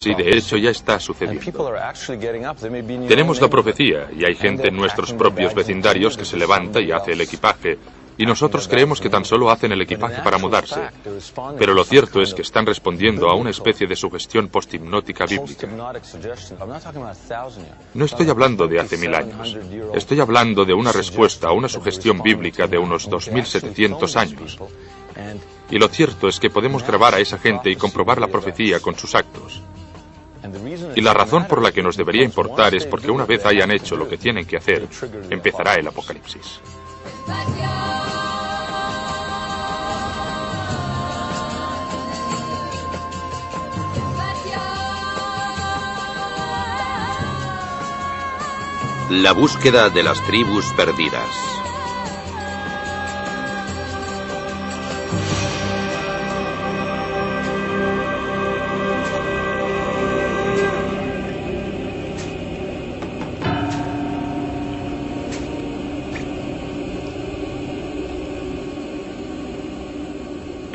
Sí, de hecho ya está sucediendo. Tenemos la profecía y hay gente en nuestros propios vecindarios que se levanta y hace el equipaje. Y nosotros creemos que tan solo hacen el equipaje para mudarse. Pero lo cierto es que están respondiendo a una especie de sugestión posthipnótica bíblica. No estoy hablando de hace 1000 años. Estoy hablando de una respuesta a una sugestión bíblica de unos 2700 años. Y lo cierto es que podemos grabar a esa gente y comprobar la profecía con sus actos. Y la razón por la que nos debería importar es porque una vez hayan hecho lo que tienen que hacer, empezará el apocalipsis. La búsqueda de las tribus perdidas.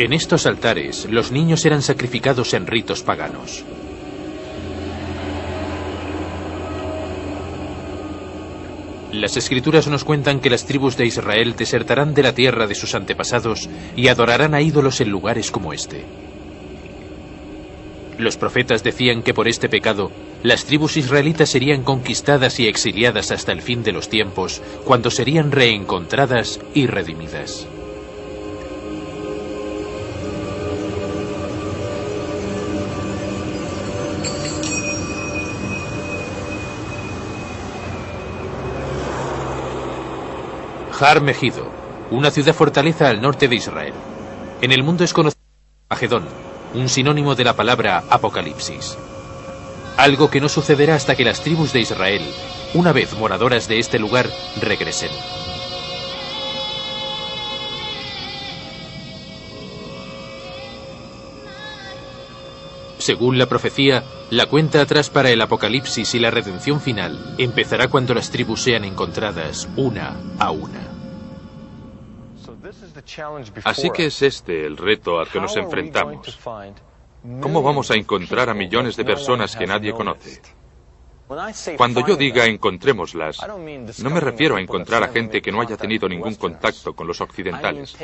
En estos altares, los niños eran sacrificados en ritos paganos. Las escrituras nos cuentan que las tribus de Israel desertarán de la tierra de sus antepasados y adorarán a ídolos en lugares como este. Los profetas decían que por este pecado, las tribus israelitas serían conquistadas y exiliadas hasta el fin de los tiempos, cuando serían reencontradas y redimidas. Har Megiddo, una ciudad fortaleza al norte de Israel. En el mundo es conocido como Armagedón, un sinónimo de la palabra Apocalipsis. Algo que no sucederá hasta que las tribus de Israel, una vez moradoras de este lugar, regresen. Según la profecía, la cuenta atrás para el apocalipsis y la redención final empezará cuando las tribus sean encontradas una a una. Así que es este el reto al que nos enfrentamos. ¿Cómo vamos a encontrar a millones de personas que nadie conoce? Cuando yo diga encontrémoslas, no me refiero a encontrar a gente que no haya tenido ningún contacto con los occidentales.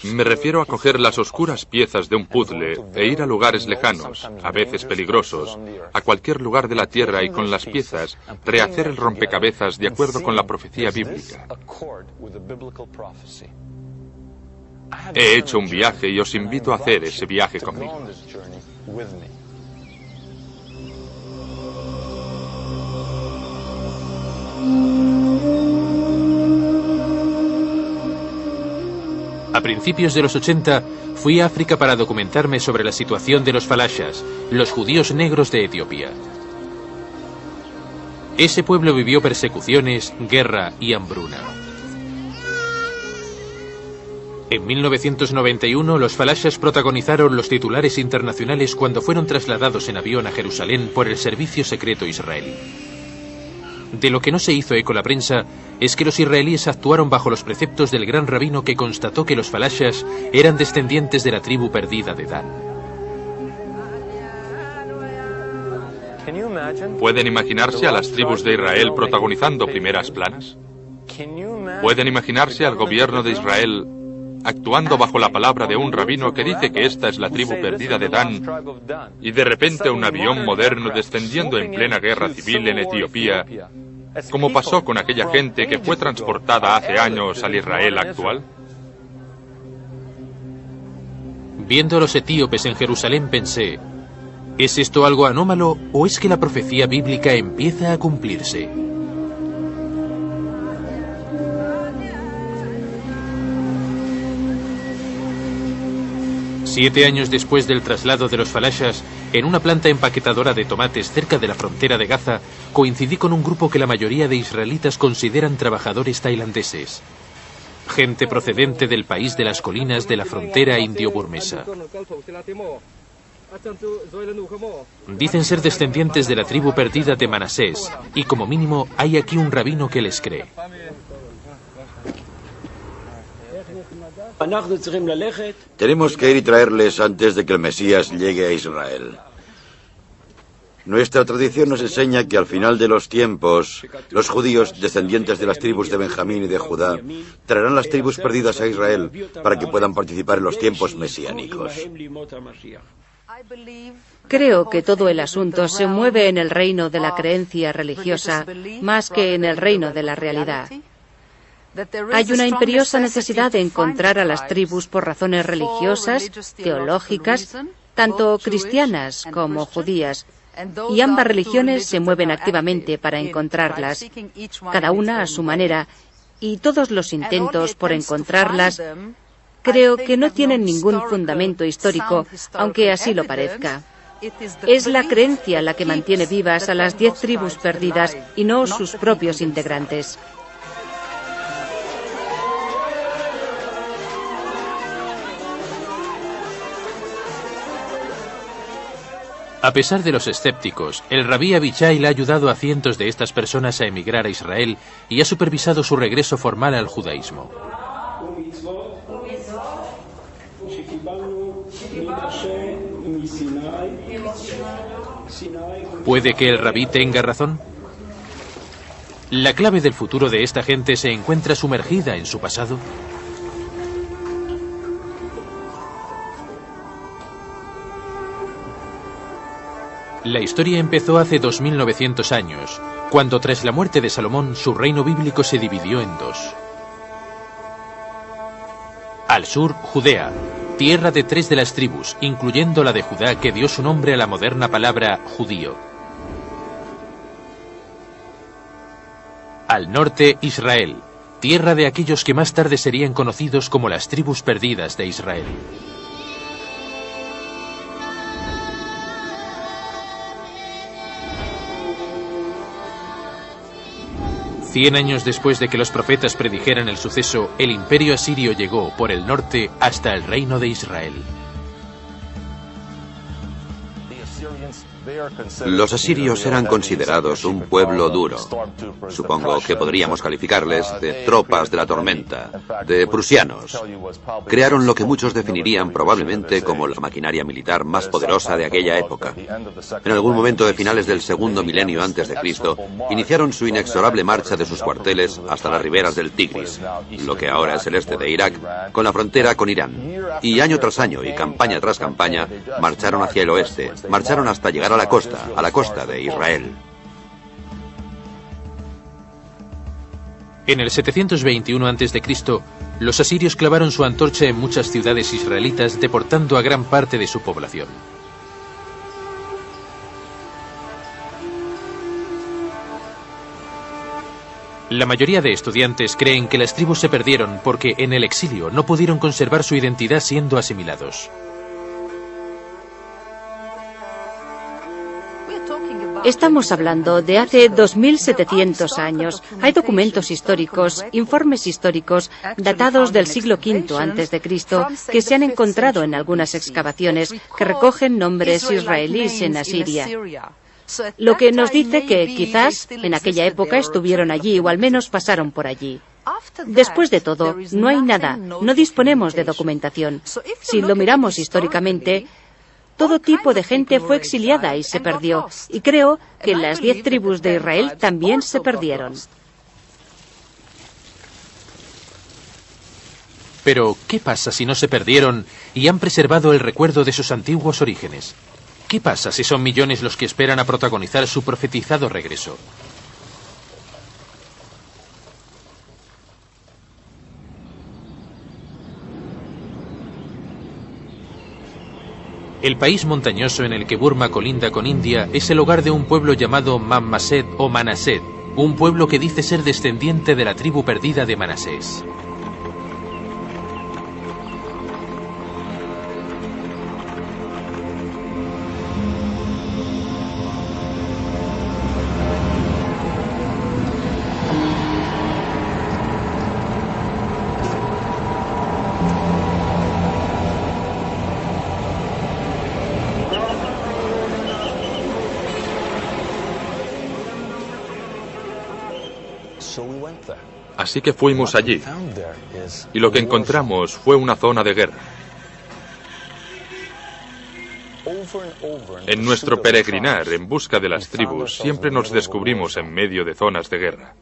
Me refiero a coger las oscuras piezas de un puzzle e ir a lugares lejanos, a veces peligrosos, a cualquier lugar de la Tierra y con las piezas rehacer el rompecabezas de acuerdo con la profecía bíblica. He hecho un viaje y os invito a hacer ese viaje conmigo. A principios de los 80, fui a África para documentarme sobre la situación de los falashas, los judíos negros de Etiopía. Ese pueblo vivió persecuciones, guerra y hambruna. En 1991, los falashas protagonizaron los titulares internacionales cuando fueron trasladados en avión a Jerusalén por el servicio secreto israelí. De lo que no se hizo eco la prensa es que los israelíes actuaron bajo los preceptos del gran rabino que constató que los falashas eran descendientes de la tribu perdida de Dan. ¿Pueden imaginarse a las tribus de Israel protagonizando primeras planas? ¿Pueden imaginarse al gobierno de Israel actuando bajo la palabra de un rabino que dice que esta es la tribu perdida de Dan, y de repente un avión moderno descendiendo en plena guerra civil en Etiopía, como pasó con aquella gente que fue transportada hace años al Israel actual? Viendo a los etíopes en Jerusalén pensé, ¿es esto algo anómalo o es que la profecía bíblica empieza a cumplirse? Siete años después del traslado de los falashas, en una planta empaquetadora de tomates cerca de la frontera de Gaza, coincidí con un grupo que la mayoría de israelitas consideran trabajadores tailandeses. Gente procedente del país de las colinas de la frontera indio-burmesa. Dicen ser descendientes de la tribu perdida de Manasés, y como mínimo hay aquí un rabino que les cree. Tenemos que ir y traerles antes de que el Mesías llegue a Israel. Nuestra tradición nos enseña que al final de los tiempos, los judíos, descendientes de las tribus de Benjamín y de Judá, traerán las tribus perdidas a Israel para que puedan participar en los tiempos mesiánicos. Creo que todo el asunto se mueve en el reino de la creencia religiosa más que en el reino de la realidad. Hay una imperiosa necesidad de encontrar a las tribus por razones religiosas, teológicas, tanto cristianas como judías, y ambas religiones se mueven activamente para encontrarlas, cada una a su manera, y todos los intentos por encontrarlas creo que no tienen ningún fundamento histórico, aunque así lo parezca. Es la creencia la que mantiene vivas a las 10 tribus perdidas y no sus propios integrantes. A pesar de los escépticos, el rabí Abichai ha ayudado a cientos de estas personas a emigrar a Israel y ha supervisado su regreso formal al judaísmo. ¿Puede que el rabí tenga razón? ¿La clave del futuro de esta gente se encuentra sumergida en su pasado? La historia empezó hace 2900 años, cuando tras la muerte de Salomón su reino bíblico se dividió en dos. Al sur, Judea, tierra de 3 de las tribus, incluyendo la de Judá que dio su nombre a la moderna palabra judío. Al norte, Israel, tierra de aquellos que más tarde serían conocidos como las tribus perdidas de Israel. Cien años después de que los profetas predijeran el suceso, el imperio asirio llegó por el norte hasta el reino de Israel. Los asirios eran considerados un pueblo duro. Supongo que podríamos calificarles de tropas de la tormenta, de prusianos. Crearon lo que muchos definirían probablemente como la maquinaria militar más poderosa de aquella época. En algún momento de finales del segundo milenio antes de Cristo, iniciaron su inexorable marcha de sus cuarteles hasta las riberas del Tigris, lo que ahora es el este de Irak, con la frontera con Irán. Y año tras año y campaña tras campaña, marcharon hacia el oeste, marcharon hasta llegar a la costa de Israel. En el 721 a.C., los asirios clavaron su antorcha en muchas ciudades israelitas, deportando a gran parte de su población. La mayoría de estudiantes creen que las tribus se perdieron porque en el exilio no pudieron conservar su identidad siendo asimilados. Estamos hablando de hace 2700 años. Hay documentos históricos, informes históricos datados del siglo V a.C. que se han encontrado en algunas excavaciones que recogen nombres israelíes en Asiria. Lo que nos dice que quizás en aquella época estuvieron allí o al menos pasaron por allí. Después de todo, no hay nada, no disponemos de documentación. Si lo miramos históricamente, todo tipo de gente fue exiliada y se perdió, y creo que las 10 tribus de Israel también se perdieron. Pero, ¿qué pasa si no se perdieron y han preservado el recuerdo de sus antiguos orígenes? ¿Qué pasa si son millones los que esperan a protagonizar su profetizado regreso? El país montañoso en el que Burma colinda con India es el hogar de un pueblo llamado Mammased o Manased, un pueblo que dice ser descendiente de la tribu perdida de Manasés. Así que fuimos allí, y lo que encontramos fue una zona de guerra. En nuestro peregrinar en busca de las tribus, siempre nos descubrimos en medio de zonas de guerra.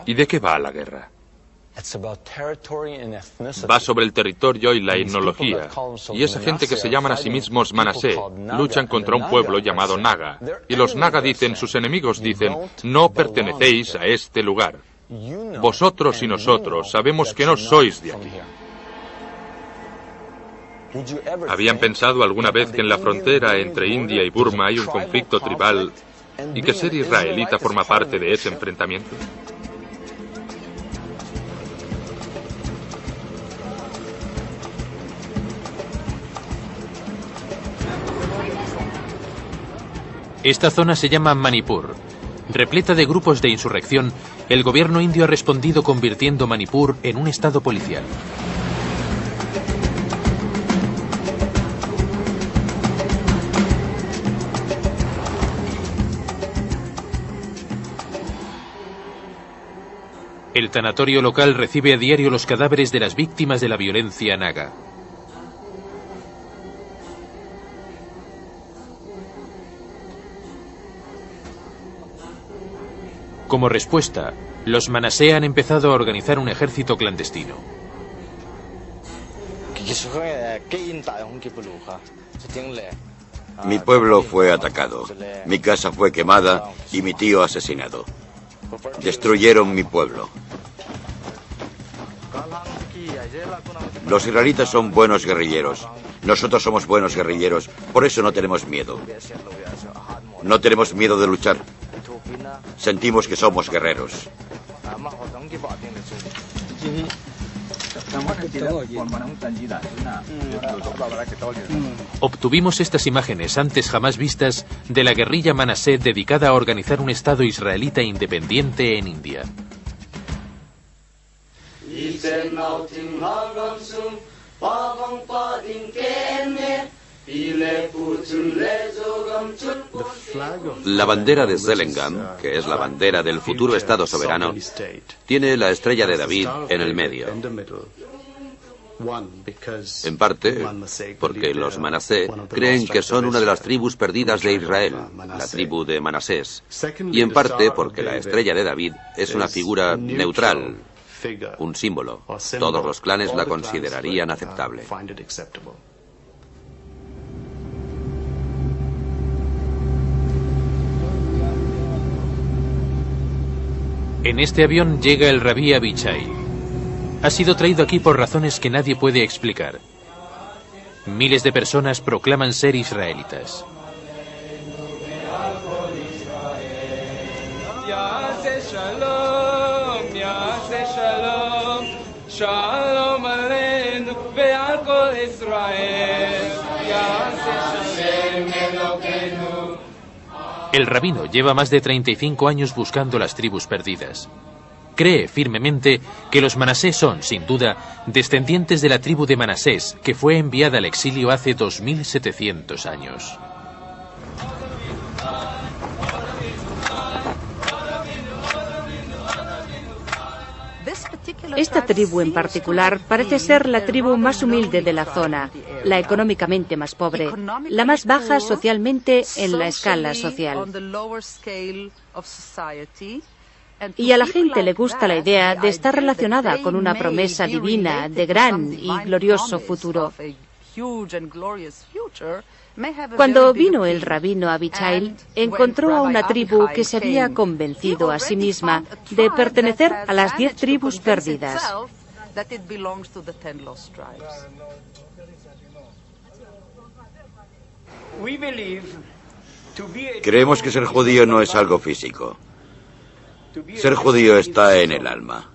¿Y de qué va la guerra? Va sobre el territorio y la etnología. Y esa gente que se llaman a sí mismos Manasé luchan contra un pueblo llamado Naga. Y los Naga dicen, sus enemigos dicen, no pertenecéis a este lugar. Vosotros y nosotros sabemos que no sois de aquí. ¿Habían pensado alguna vez que en la frontera entre India y Burma hay un conflicto tribal y que ser israelita forma parte de ese enfrentamiento? Esta zona se llama Manipur. Repleta de grupos de insurrección, el gobierno indio ha respondido convirtiendo Manipur en un estado policial. El tanatorio local recibe a diario los cadáveres de las víctimas de la violencia naga. Como respuesta, los Manasé han empezado a organizar un ejército clandestino. Mi pueblo fue atacado, mi casa fue quemada y mi tío asesinado. Destruyeron mi pueblo. Los israelitas son buenos guerrilleros. Nosotros somos buenos guerrilleros, por eso no tenemos miedo. No tenemos miedo de luchar. Sentimos que somos guerreros. Obtuvimos estas imágenes antes jamás vistas de la guerrilla Manasé dedicada a organizar un estado israelita independiente en India. La bandera de Zelengam, que es la bandera del futuro Estado soberano, tiene la estrella de David en el medio. En parte porque los Manasé creen que son una de las tribus perdidas de Israel, la tribu de Manasés, y en parte porque la estrella de David es una figura neutral, un símbolo. Todos los clanes la considerarían aceptable. En este avión llega el rabí Abichai. Ha sido traído aquí por razones que nadie puede explicar. Miles de personas proclaman ser israelitas. El rabino lleva más de 35 años buscando las tribus perdidas. Cree firmemente que los Manasés son, sin duda, descendientes de la tribu de Manasés, que fue enviada al exilio hace 2700 años. Esta tribu en particular parece ser la tribu más humilde de la zona, la económicamente más pobre, la más baja socialmente en la escala social. Y a la gente le gusta la idea de estar relacionada con una promesa divina de gran y glorioso futuro. Cuando vino el rabino Abichai, encontró a una tribu que se había convencido a sí misma de pertenecer a las 10 tribus perdidas. Creemos que ser judío no es algo físico. Ser judío está en el alma.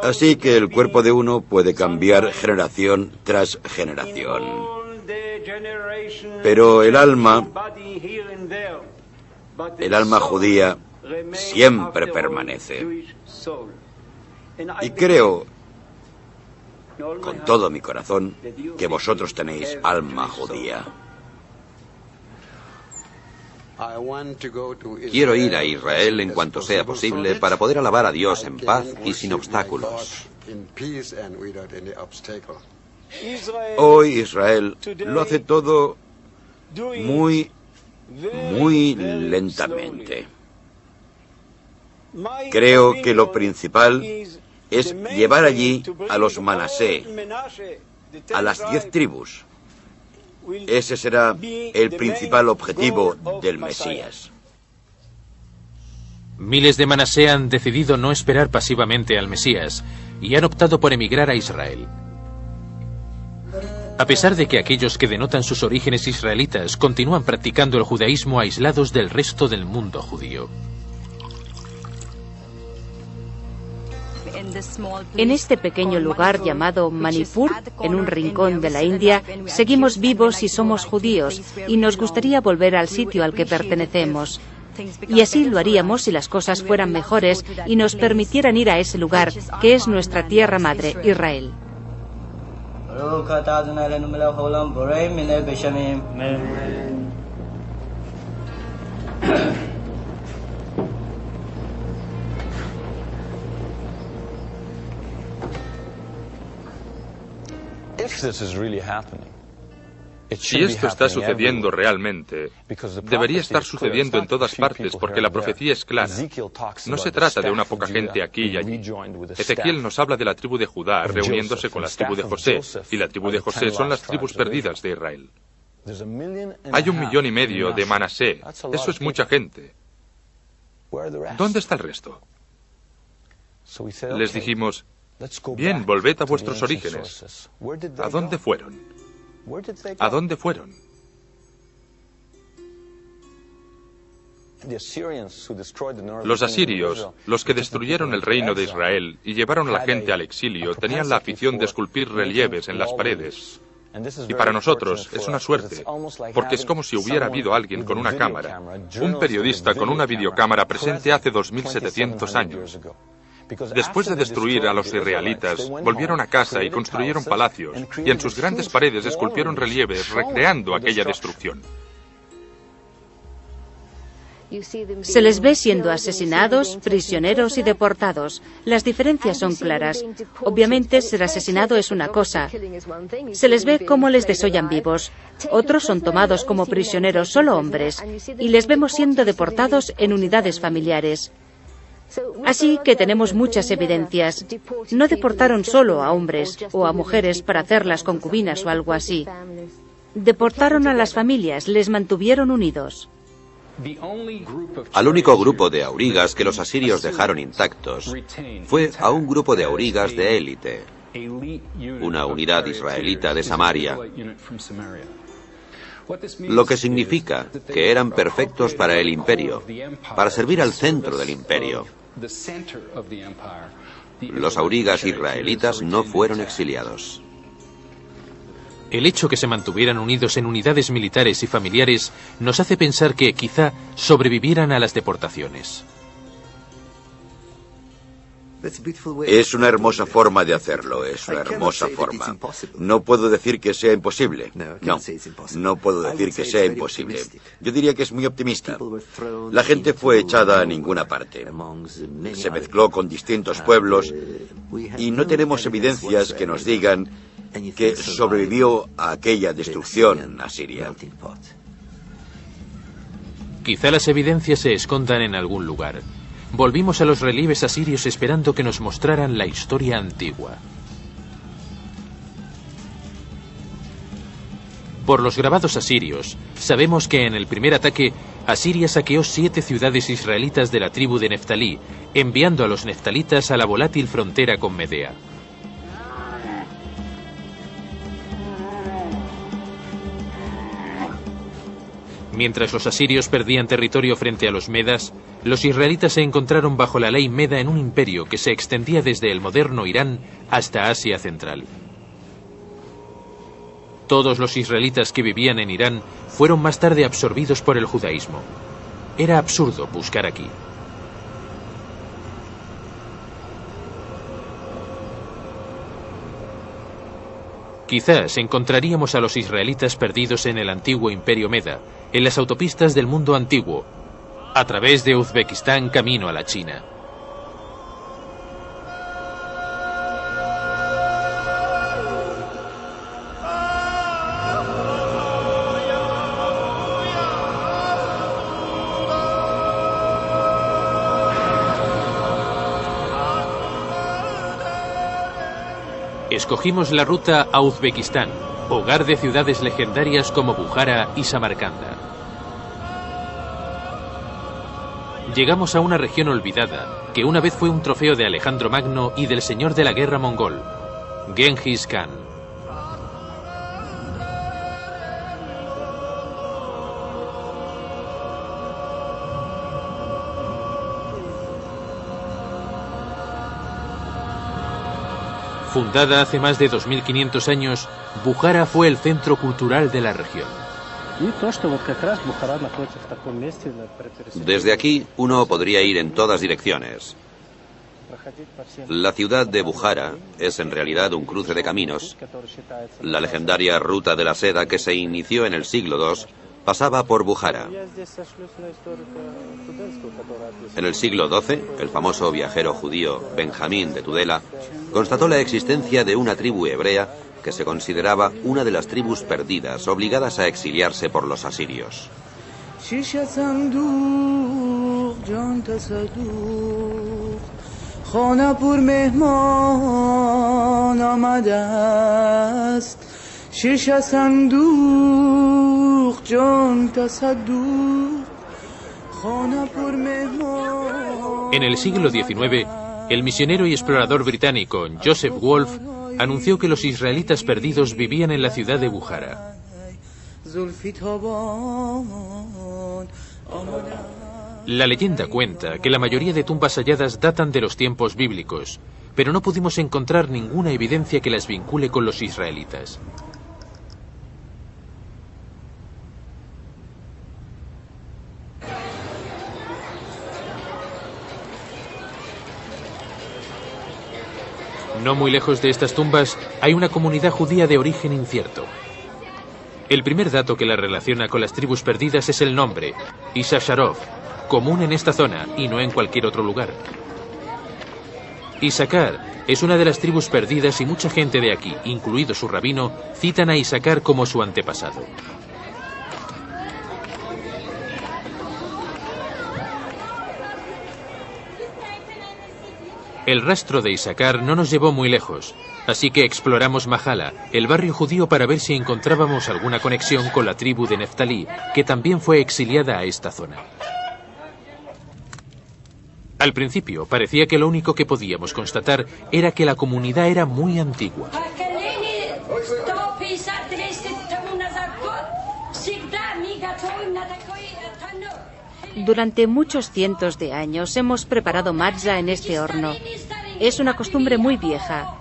Así que el cuerpo de uno puede cambiar generación tras generación. Pero el alma judía siempre permanece. Y creo, con todo mi corazón, que vosotros tenéis alma judía. Quiero ir a Israel en cuanto sea posible para poder alabar a Dios en paz y sin obstáculos. Hoy Israel lo hace todo muy lentamente. Creo que lo principal es llevar allí a los Manasé, a las 10 tribus. Ese será el principal objetivo del Mesías. Miles de Manasé han decidido no esperar pasivamente al Mesías y han optado por emigrar a Israel. A pesar de que aquellos que denotan sus orígenes israelitas continúan practicando el judaísmo aislados del resto del mundo judío. En este pequeño lugar llamado Manipur, en un rincón de la India, seguimos vivos y somos judíos, y nos gustaría volver al sitio al que pertenecemos. Y así lo haríamos si las cosas fueran mejores y nos permitieran ir a ese lugar, que es nuestra tierra madre, Israel. Si esto está sucediendo realmente, debería estar sucediendo en todas partes porque la profecía es clara. No se trata de una poca gente aquí y allí. Ezequiel nos habla de la tribu de Judá reuniéndose con la tribu de José, y la tribu de José son las tribus perdidas de Israel. Hay 1,5 millones de Manasé. Eso es mucha gente. ¿Dónde está el resto? Les dijimos, bien, volved a vuestros orígenes. ¿A dónde fueron? ¿A dónde fueron? Los asirios, los que destruyeron el reino de Israel y llevaron a la gente al exilio, tenían la afición de esculpir relieves en las paredes. Y para nosotros es una suerte, porque es como si hubiera habido alguien con una cámara, un periodista con una videocámara presente hace 2700 años. Después de destruir a los israelitas, volvieron a casa y construyeron palacios, y en sus grandes paredes esculpieron relieves recreando aquella destrucción. Se les ve siendo asesinados, prisioneros y deportados. Las diferencias son claras. Obviamente, ser asesinado es una cosa. Se les ve cómo les desollan vivos. Otros son tomados como prisioneros, solo hombres, y les vemos siendo deportados en unidades familiares. Así que tenemos muchas evidencias. No deportaron solo a hombres o a mujeres para hacerlas concubinas o algo así. Deportaron a las familias, les mantuvieron unidos. Al único grupo de aurigas que los asirios dejaron intactos fue a un grupo de aurigas de élite, una unidad israelita de Samaria, lo que significa que eran perfectos para el imperio, para servir al centro del imperio. Los aurigas israelitas no fueron exiliados. El hecho que se mantuvieran unidos en unidades militares y familiares nos hace pensar que quizá sobrevivieran a las deportaciones. Es una hermosa forma de hacerlo, es una hermosa forma. No puedo decir que sea imposible. No puedo decir que sea imposible. Yo diría que es muy optimista. La gente fue echada a ninguna parte. Se mezcló con distintos pueblos y no tenemos evidencias que nos digan que sobrevivió a aquella destrucción asiria. Quizá las evidencias se escondan en algún lugar. Volvimos a los relieves asirios esperando que nos mostraran la historia antigua. Por los grabados asirios, sabemos que en el primer ataque, Asiria saqueó 7 ciudades israelitas de la tribu de Neftalí, enviando a los neftalitas a la volátil frontera con Medea. Mientras los asirios perdían territorio frente a los medas, los israelitas se encontraron bajo la ley meda en un imperio que se extendía desde el moderno Irán hasta Asia Central. Todos los israelitas que vivían en Irán fueron más tarde absorbidos por el judaísmo. Era absurdo buscar aquí. Quizás encontraríamos a los israelitas perdidos en el antiguo imperio Meda, en las autopistas del mundo antiguo, a través de Uzbekistán camino a la China. Escogimos la ruta a Uzbekistán, hogar de ciudades legendarias como Bukhara y Samarcanda. Llegamos a una región olvidada, que una vez fue un trofeo de Alejandro Magno y del señor de la guerra mongol, Genghis Khan. Fundada hace más de 2500 años, Bukhara fue el centro cultural de la región. Desde aquí, uno podría ir en todas direcciones. La ciudad de Bukhara es en realidad un cruce de caminos. La legendaria ruta de la seda que se inició en el siglo II pasaba por Bukhara. En el siglo XII, el famoso viajero judío Benjamín de Tudela constató la existencia de una tribu hebrea que se consideraba una de las tribus perdidas, obligadas a exiliarse por los asirios. En el siglo XIX, el misionero y explorador británico Joseph Wolfe anunció que los israelitas perdidos vivían en la ciudad de Bukhara. La leyenda cuenta que la mayoría de tumbas halladas datan de los tiempos bíblicos, pero no pudimos encontrar ninguna evidencia que las vincule con los israelitas. No muy lejos de estas tumbas hay una comunidad judía de origen incierto. El primer dato que la relaciona con las tribus perdidas es el nombre, Issacharov, común en esta zona y no en cualquier otro lugar. Issacar es una de las tribus perdidas y mucha gente de aquí, incluido su rabino, citan a Issacar como su antepasado. El rastro de Issacar no nos llevó muy lejos, así que exploramos Mahala, el barrio judío, para ver si encontrábamos alguna conexión con la tribu de Neftalí, que también fue exiliada a esta zona. Al principio parecía que lo único que podíamos constatar era que la comunidad era muy antigua. Durante muchos cientos de años hemos preparado matzah en este horno. Es una costumbre muy vieja.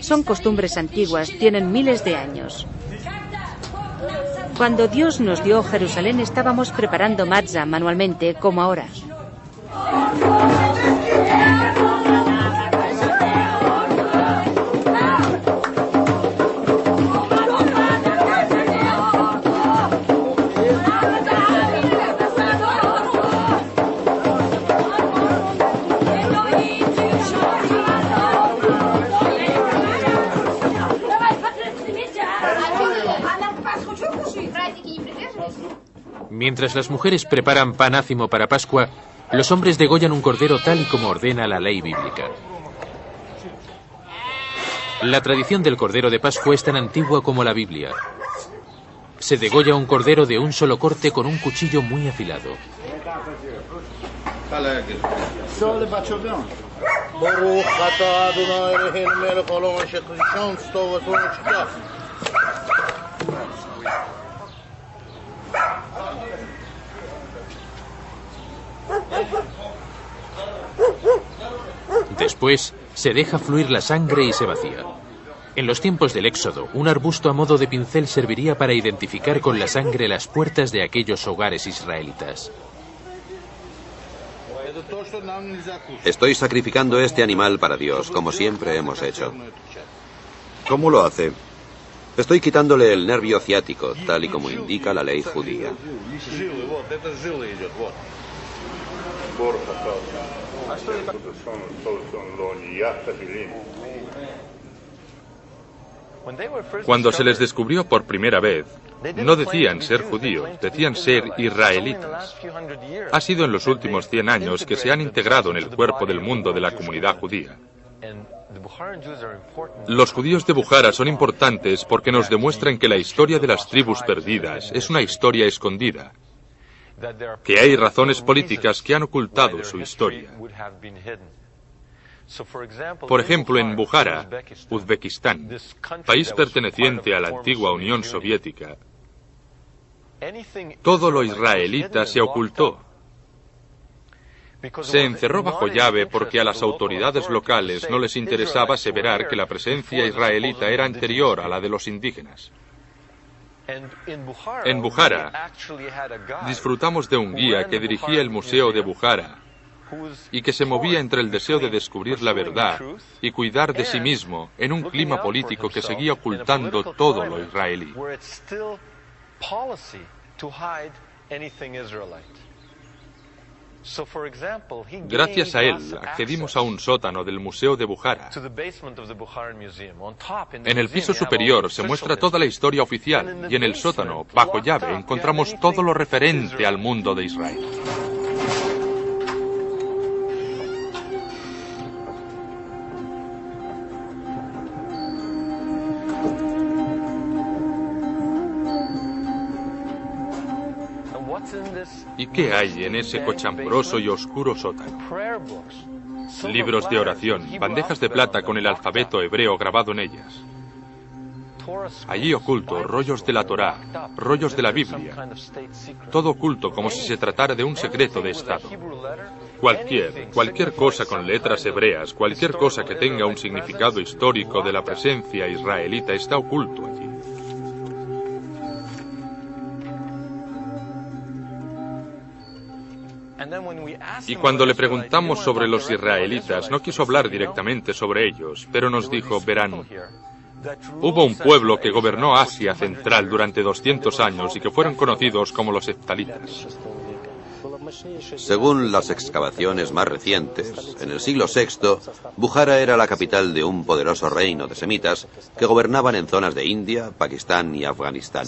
Son costumbres antiguas, tienen miles de años. Cuando Dios nos dio Jerusalén estábamos preparando matzah manualmente, como ahora. Mientras las mujeres preparan pan ácimo para Pascua, los hombres degollan un cordero tal y como ordena la ley bíblica. La tradición del cordero de Pascua es tan antigua como la Biblia. Se degolla un cordero de un solo corte con un cuchillo muy afilado. Después, se deja fluir la sangre y se vacía. En los tiempos del Éxodo, un arbusto a modo de pincel serviría para identificar con la sangre las puertas de aquellos hogares israelitas. Estoy sacrificando este animal para Dios, como siempre hemos hecho. ¿Cómo lo hace? Estoy quitándole el nervio ciático, tal y como indica la ley judía. Cuando se les descubrió por primera vez, no decían ser judíos, decían ser israelitas. Ha sido en los últimos 100 años que se han integrado en el cuerpo del mundo de la comunidad judía. Los judíos de Bukhara son importantes porque nos demuestran que la historia de las tribus perdidas es una historia escondida, que hay razones políticas que han ocultado su historia. Por ejemplo, en Bukhara, Uzbekistán, país perteneciente a la antigua Unión Soviética, todo lo israelita se ocultó. Se encerró bajo llave porque a las autoridades locales no les interesaba aseverar que la presencia israelita era anterior a la de los indígenas. En Bukhara, disfrutamos de un guía que dirigía el Museo de Bukhara y que se movía entre el deseo de descubrir la verdad y cuidar de sí mismo en un clima político que seguía ocultando todo lo israelí. Gracias a él, accedimos a un sótano del Museo de Bukhara. En el piso superior se muestra toda la historia oficial y en el sótano, bajo llave, encontramos todo lo referente al mundo de Israel. ¿Y qué hay en ese cochambroso y oscuro sótano? Libros de oración, bandejas de plata con el alfabeto hebreo grabado en ellas. Allí oculto, rollos de la Torá, rollos de la Biblia. Todo oculto como si se tratara de un secreto de Estado. Cualquier cosa con letras hebreas, cualquier cosa que tenga un significado histórico de la presencia israelita está oculto allí. Y cuando le preguntamos sobre los israelitas, no quiso hablar directamente sobre ellos, pero nos dijo, verán, hubo un pueblo que gobernó Asia Central durante 200 años y que fueron conocidos como los heftalitas. Según las excavaciones más recientes, en el siglo VI, Bukhara era la capital de un poderoso reino de semitas que gobernaban en zonas de India, Pakistán y Afganistán.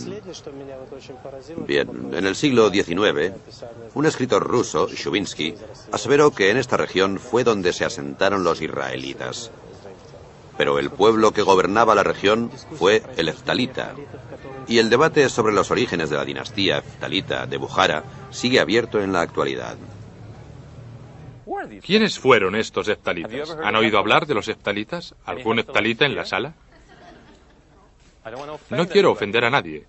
Bien, en el siglo XIX, un escritor ruso, Shubinsky, aseveró que en esta región fue donde se asentaron los israelitas. Pero el pueblo que gobernaba la región fue el heftalita. Y el debate sobre los orígenes de la dinastía heftalita de Bukhara sigue abierto en la actualidad. ¿Quiénes fueron estos heftalitas? ¿Han oído hablar de los heftalitas? ¿Algún heftalita en la sala? No quiero ofender a nadie.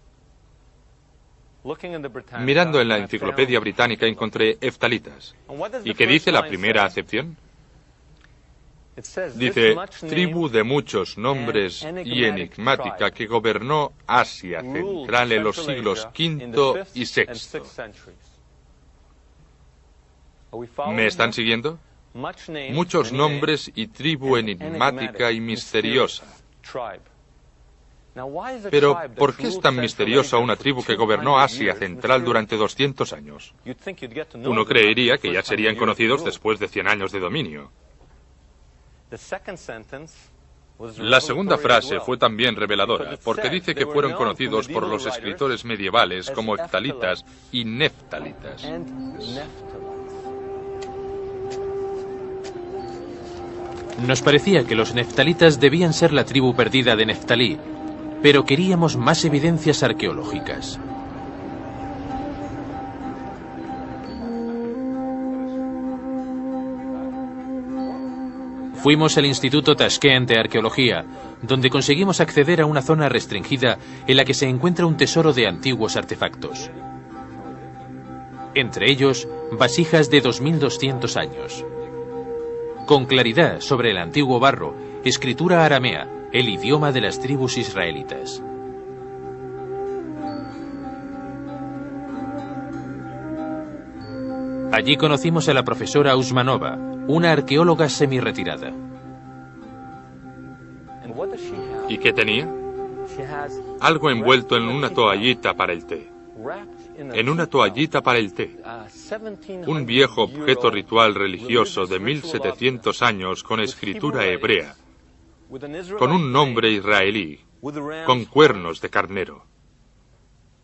Mirando en la enciclopedia británica encontré heftalitas. ¿Y qué dice la primera acepción? Dice, tribu de muchos nombres y enigmática que gobernó Asia Central en los siglos V y VI. ¿Me están siguiendo? Muchos nombres y tribu enigmática y misteriosa. Pero, ¿por qué es tan misteriosa una tribu que gobernó Asia Central durante 200 años? Uno creería que ya serían conocidos después de 100 años de dominio. La segunda frase fue también reveladora, porque dice que fueron conocidos por los escritores medievales como heftalitas y neftalitas. Nos parecía que los neftalitas debían ser la tribu perdida de Neftalí, pero queríamos más evidencias arqueológicas. Fuimos al Instituto Tashkent de Arqueología, donde conseguimos acceder a una zona restringida en la que se encuentra un tesoro de antiguos artefactos. Entre ellos, vasijas de 2200 años. Con claridad sobre el antiguo barro, escritura aramea, el idioma de las tribus israelitas. Allí conocimos a la profesora Usmanova, una arqueóloga semi-retirada. ¿Y qué tenía? Algo envuelto en una toallita para el té. En una toallita para el té. Un viejo objeto ritual religioso de 1700 años con escritura hebrea, con un nombre israelí, con cuernos de carnero.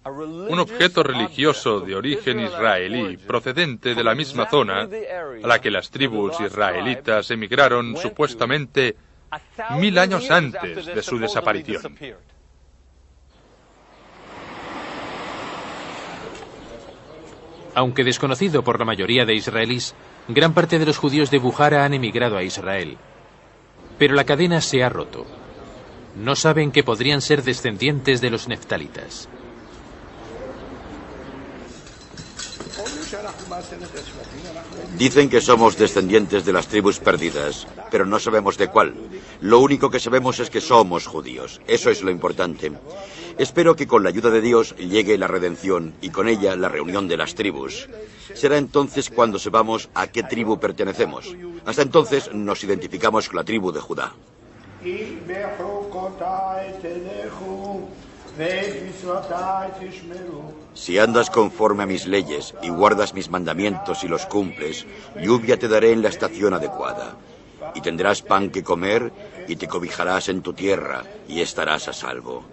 Un objeto religioso de origen israelí procedente de la misma zona a la que las tribus israelitas emigraron supuestamente 1000 años antes de su desaparición. Aunque desconocido por la mayoría de israelíes, gran parte de los judíos de Bukhara han emigrado a Israel. Pero la cadena se ha roto. No saben que podrían ser descendientes de los neftalitas. Dicen que somos descendientes de las tribus perdidas, pero no sabemos de cuál. Lo único que sabemos es que somos judíos. Eso es lo importante. Espero que con la ayuda de Dios llegue la redención y con ella la reunión de las tribus. Será entonces cuando sepamos a qué tribu pertenecemos. Hasta entonces nos identificamos con la tribu de Judá. Si andas conforme a mis leyes y guardas mis mandamientos y los cumples, lluvia te daré en la estación adecuada. Y tendrás pan que comer y te cobijarás en tu tierra y estarás a salvo.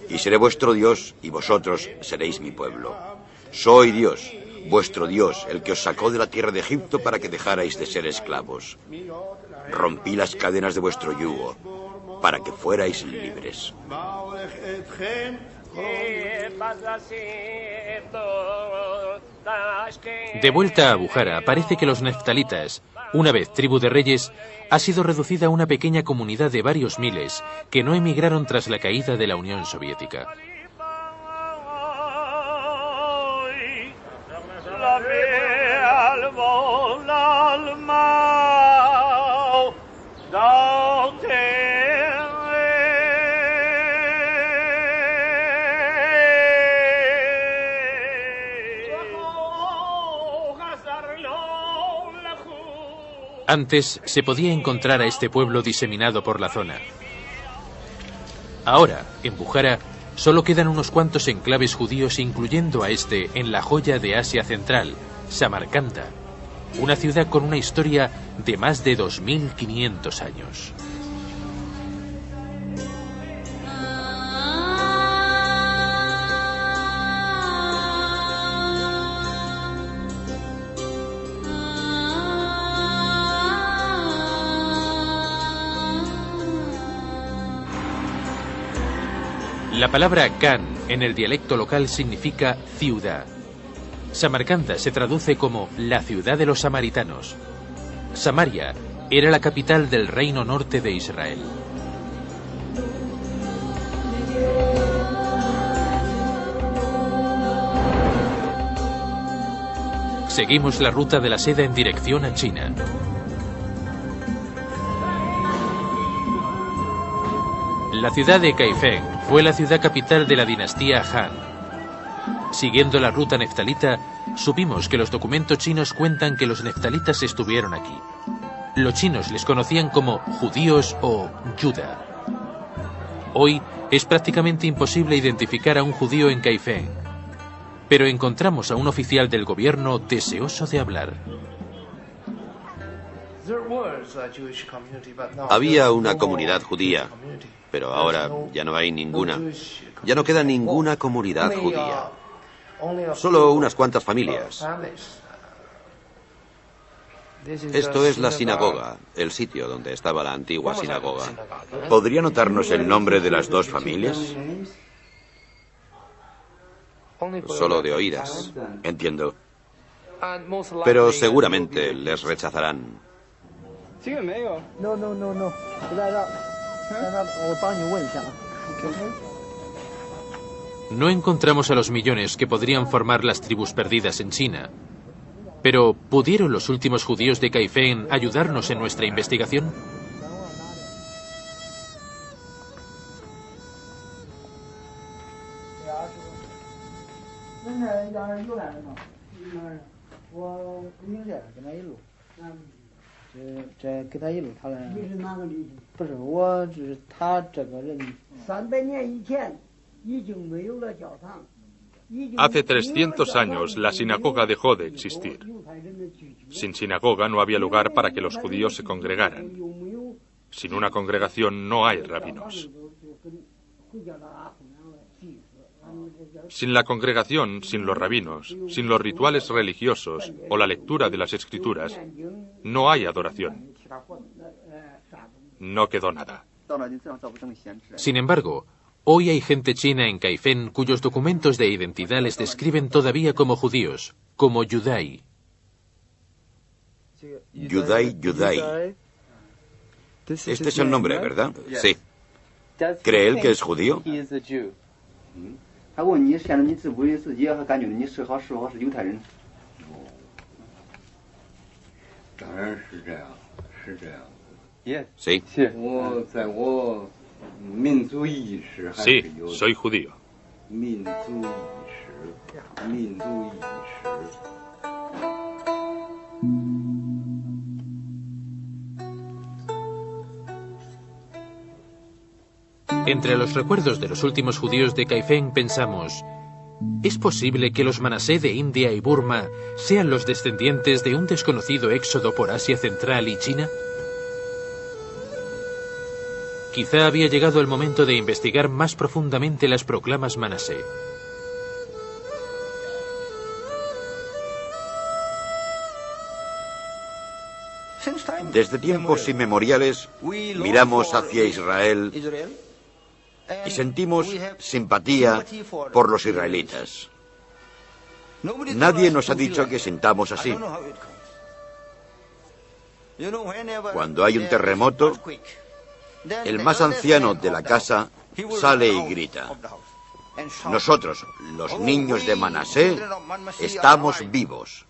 Y seré vuestro Dios y vosotros seréis mi pueblo. Soy Dios, vuestro Dios, el que os sacó de la tierra de Egipto para que dejarais de ser esclavos. Rompí las cadenas de vuestro yugo para que fuerais libres. De vuelta a Bukhara, parece que los neftalitas, una vez tribu de reyes, ha sido reducida a una pequeña comunidad de varios miles que no emigraron tras la caída de la Unión Soviética. Antes se podía encontrar a este pueblo diseminado por la zona. Ahora, en Bukhara, solo quedan unos cuantos enclaves judíos, incluyendo a este en la joya de Asia Central, Samarcanda, una ciudad con una historia de más de 2500 años. La palabra Khan en el dialecto local significa ciudad. Samarcanda se traduce como la ciudad de los samaritanos. Samaria era la capital del reino norte de Israel. Seguimos la ruta de la seda en dirección a China. La ciudad de Kaifeng fue la ciudad capital de la dinastía Han. Siguiendo la ruta neftalita, supimos que los documentos chinos cuentan que los neftalitas estuvieron aquí. Los chinos les conocían como judíos o Yuda. Hoy es prácticamente imposible identificar a un judío en Kaifeng, pero encontramos a un oficial del gobierno deseoso de hablar. Había una comunidad judía, pero ahora ya no hay ninguna. Ya no queda ninguna comunidad judía. Solo unas cuantas familias. Esto es la sinagoga, el sitio donde estaba la antigua sinagoga. ¿Podría anotarnos el nombre de las dos familias? Solo de oídas. Entiendo. Pero seguramente les rechazarán. No encontramos a los millones que podrían formar las tribus perdidas en China. Pero, ¿pudieron los últimos judíos de Kaifeng ayudarnos en nuestra investigación? Hace 300 años la sinagoga dejó de existir. Sin sinagoga no había lugar para que los judíos se congregaran. Sin una congregación no hay rabinos. Sin la congregación, sin los rabinos, sin los rituales religiosos o la lectura de las escrituras, no hay adoración. no quedó nada. Sin embargo, hoy hay gente china en Kaifeng cuyos documentos de identidad les describen todavía como judíos, como Yudai. Yudai. Este es el nombre, ¿verdad? Sí. ¿Cree él que es judío? Sí. Sí, soy judío. Entre los recuerdos de los últimos judíos de Kaifeng pensamos, ¿es posible que los Manasé de India y Burma sean los descendientes de un desconocido éxodo por Asia Central y China? Quizá había llegado el momento de investigar más profundamente las proclamas Manasé. Desde tiempos inmemoriales miramos hacia Israel y sentimos simpatía por los israelitas. Nadie nos ha dicho que sintamos así. Cuando hay un terremoto, el más anciano de la casa sale y grita: nosotros, los niños de Manasé, estamos vivos.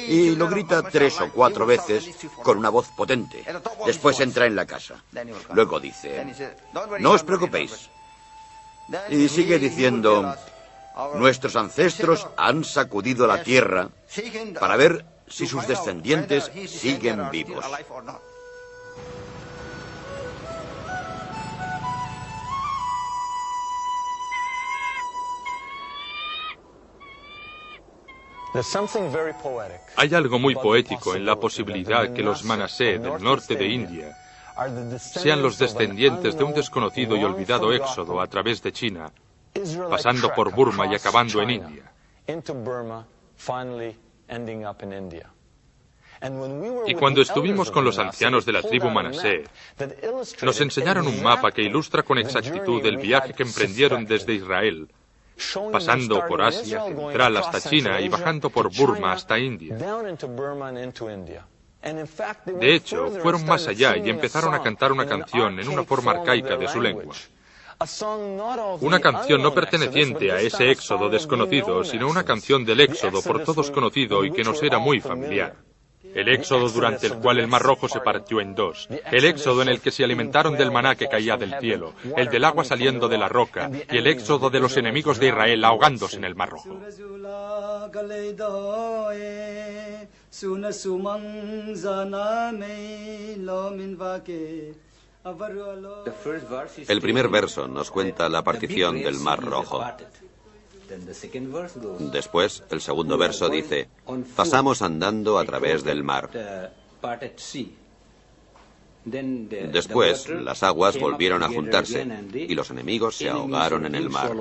Y lo grita 3 o 4 veces con una voz potente. Después entra en la casa. Luego dice: no os preocupéis. Y sigue diciendo: nuestros ancestros han sacudido la tierra para ver si sus descendientes siguen vivos. Hay algo muy poético en la posibilidad que los Manasé del norte de India sean los descendientes de un desconocido y olvidado éxodo a través de China, pasando por Burma y acabando en India. Y cuando estuvimos con los ancianos de la tribu Manasé, nos enseñaron un mapa que ilustra con exactitud el viaje que emprendieron desde Israel, pasando por Asia Central hasta China y bajando por Burma hasta India. De hecho, fueron más allá y empezaron a cantar una canción en una forma arcaica de su lengua. Una canción no perteneciente a ese éxodo desconocido, sino una canción del éxodo por todos conocido y que nos era muy familiar. El éxodo durante el cual el Mar Rojo se partió en dos. El éxodo en el que se alimentaron del maná que caía del cielo. El del agua saliendo de la roca. Y el éxodo de los enemigos de Israel ahogándose en el Mar Rojo. El primer verso nos cuenta la partición del Mar Rojo. Después, el segundo verso dice: pasamos andando a través del mar. Después, las aguas volvieron a juntarse y los enemigos se ahogaron en el mar.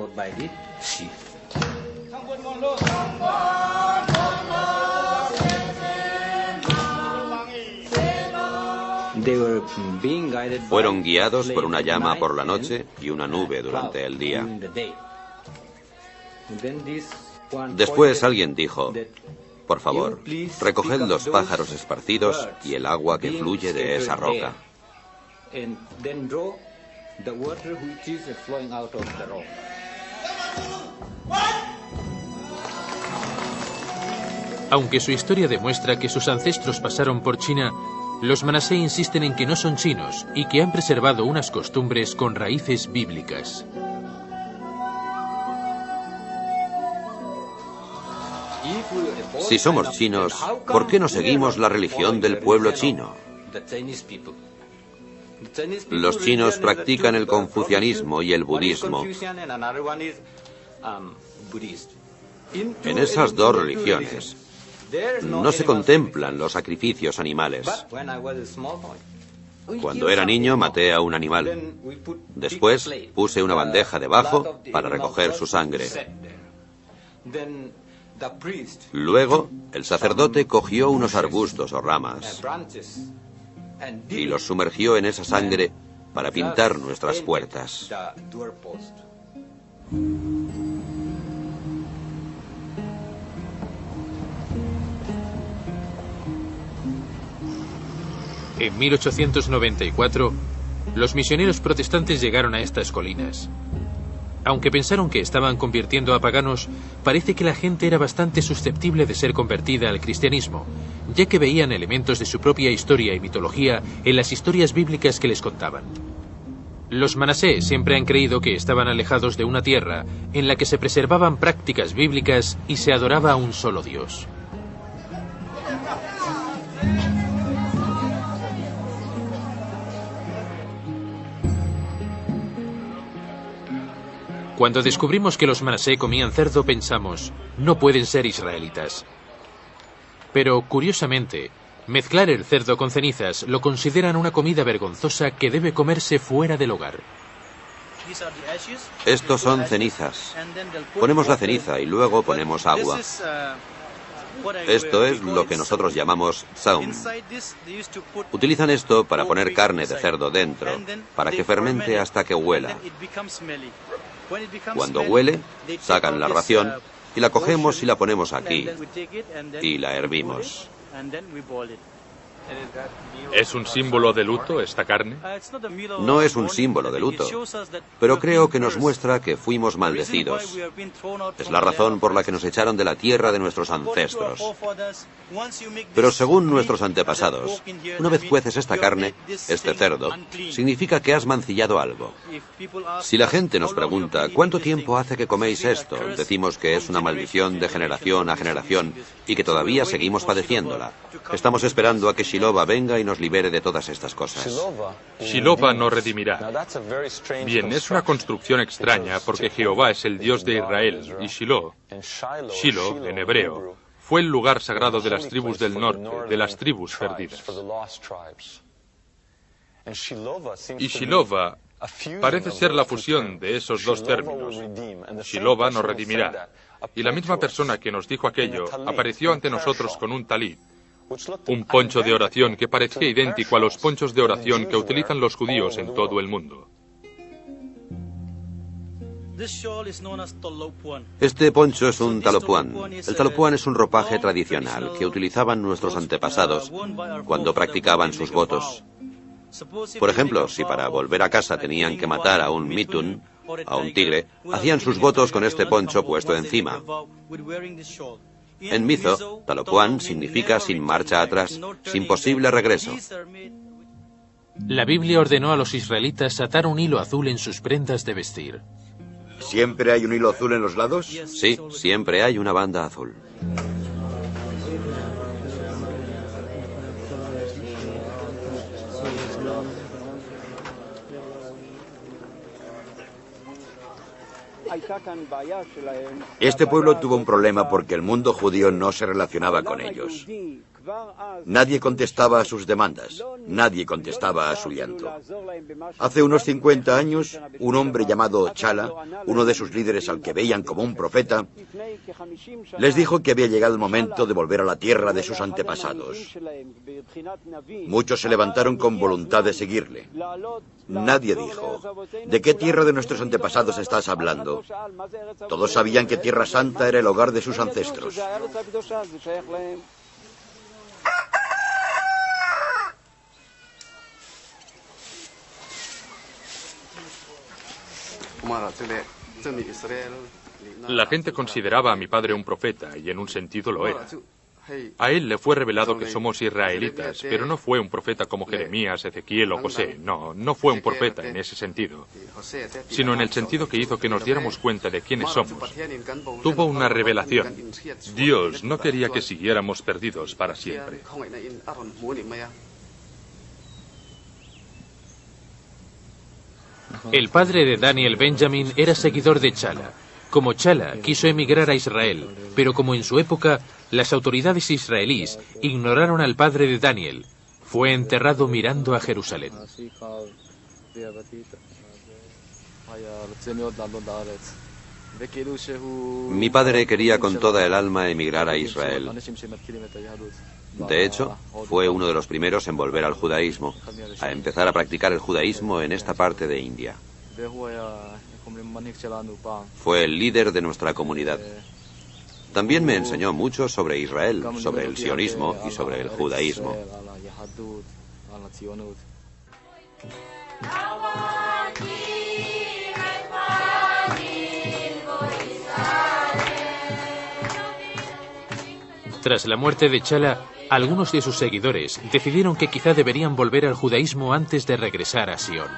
Fueron guiados por una llama por la noche y una nube durante el día. Después alguien dijo: por favor, recoged los pájaros esparcidos y el agua que fluye de esa roca. Aunque su historia demuestra que sus ancestros pasaron por China, los Manasé insisten en que no son chinos y que han preservado unas costumbres con raíces bíblicas. Si somos chinos, ¿por qué no seguimos la religión del pueblo chino? Los chinos practican el confucianismo y el budismo. En esas dos religiones no se contemplan los sacrificios animales. Cuando era niño maté a un animal. Después puse una bandeja debajo para recoger su sangre. Luego, el sacerdote cogió unos arbustos o ramas y los sumergió en esa sangre para pintar nuestras puertas. En 1894, los misioneros protestantes llegaron a estas colinas. Aunque pensaron que estaban convirtiendo a paganos, parece que la gente era bastante susceptible de ser convertida al cristianismo, ya que veían elementos de su propia historia y mitología en las historias bíblicas que les contaban. Los manasé siempre han creído que estaban alejados de una tierra en la que se preservaban prácticas bíblicas y se adoraba a un solo Dios. Cuando descubrimos que los manasé comían cerdo, pensamos, no pueden ser israelitas. Pero, curiosamente, mezclar el cerdo con cenizas lo consideran una comida vergonzosa que debe comerse fuera del hogar. Estos son cenizas. Ponemos la ceniza y luego ponemos agua. Esto es lo que nosotros llamamos saum. Utilizan esto para poner carne de cerdo dentro, para que fermente hasta que huela. Cuando huele, sacan la ración y la cogemos y la ponemos aquí y la hervimos. ¿Es un símbolo de luto esta carne? No es un símbolo de luto, pero creo que nos muestra que fuimos maldecidos. Es la razón por la que nos echaron de la tierra de nuestros ancestros. Pero según nuestros antepasados, una vez cueces esta carne, este cerdo, significa que has mancillado algo. Si la gente nos pregunta, ¿cuánto tiempo hace que coméis esto?, decimos que es una maldición de generación a generación y que todavía seguimos padeciéndola. Estamos esperando a que Shiloh venga y nos libere de todas estas cosas. Shiloh nos redimirá. Bien, es una construcción extraña porque Jehová es el Dios de Israel y Shiloh, en hebreo, fue el lugar sagrado de las tribus del norte, de las tribus perdidas. Y Shiloh parece ser la fusión de esos dos términos. Shiloh nos redimirá. Y la misma persona que nos dijo aquello apareció ante nosotros con un talit, un poncho de oración que parecía idéntico a los ponchos de oración que utilizan los judíos en todo el mundo. Este poncho es un talopuán. El talopuán es un ropaje tradicional que utilizaban nuestros antepasados cuando practicaban sus votos. Por ejemplo, si para volver a casa tenían que matar a un mitun, a un tigre, hacían sus votos con este poncho puesto encima. En mizo, talopuán significa sin marcha atrás, sin posible regreso. La Biblia ordenó a los israelitas atar un hilo azul en sus prendas de vestir. ¿Siempre hay un hilo azul en los lados? Sí, siempre hay una banda azul. Este pueblo tuvo un problema porque el mundo judío no se relacionaba con ellos. Nadie contestaba a sus demandas, nadie contestaba a su llanto. Hace unos 50 años, un hombre llamado Chala, uno de sus líderes al que veían como un profeta, les dijo que había llegado el momento de volver a la tierra de sus antepasados. Muchos se levantaron con voluntad de seguirle. Nadie dijo, ¿de qué tierra de nuestros antepasados estás hablando? Todos sabían que Tierra Santa era el hogar de sus ancestros. La gente consideraba a mi padre un profeta, y en un sentido lo era. A él le fue revelado que somos israelitas, pero no fue un profeta como Jeremías, Ezequiel o José. No fue un profeta en ese sentido, sino en el sentido que hizo que nos diéramos cuenta de quiénes somos. Tuvo una revelación. Dios no quería que siguiéramos perdidos para siempre. El padre de Daniel, Benjamin, era seguidor de Chala. Como Chala quiso emigrar a Israel, pero como en su época las autoridades israelíes ignoraron al padre de Daniel, fue enterrado mirando a Jerusalén. Mi padre quería con toda el alma emigrar a Israel. De hecho, fue uno de los primeros en volver al judaísmo, a empezar a practicar el judaísmo en esta parte de India. Fue el líder de nuestra comunidad. También me enseñó mucho sobre Israel, sobre el sionismo y sobre el judaísmo. Tras la muerte de Chala, algunos de sus seguidores decidieron que quizá deberían volver al judaísmo antes de regresar a Sion.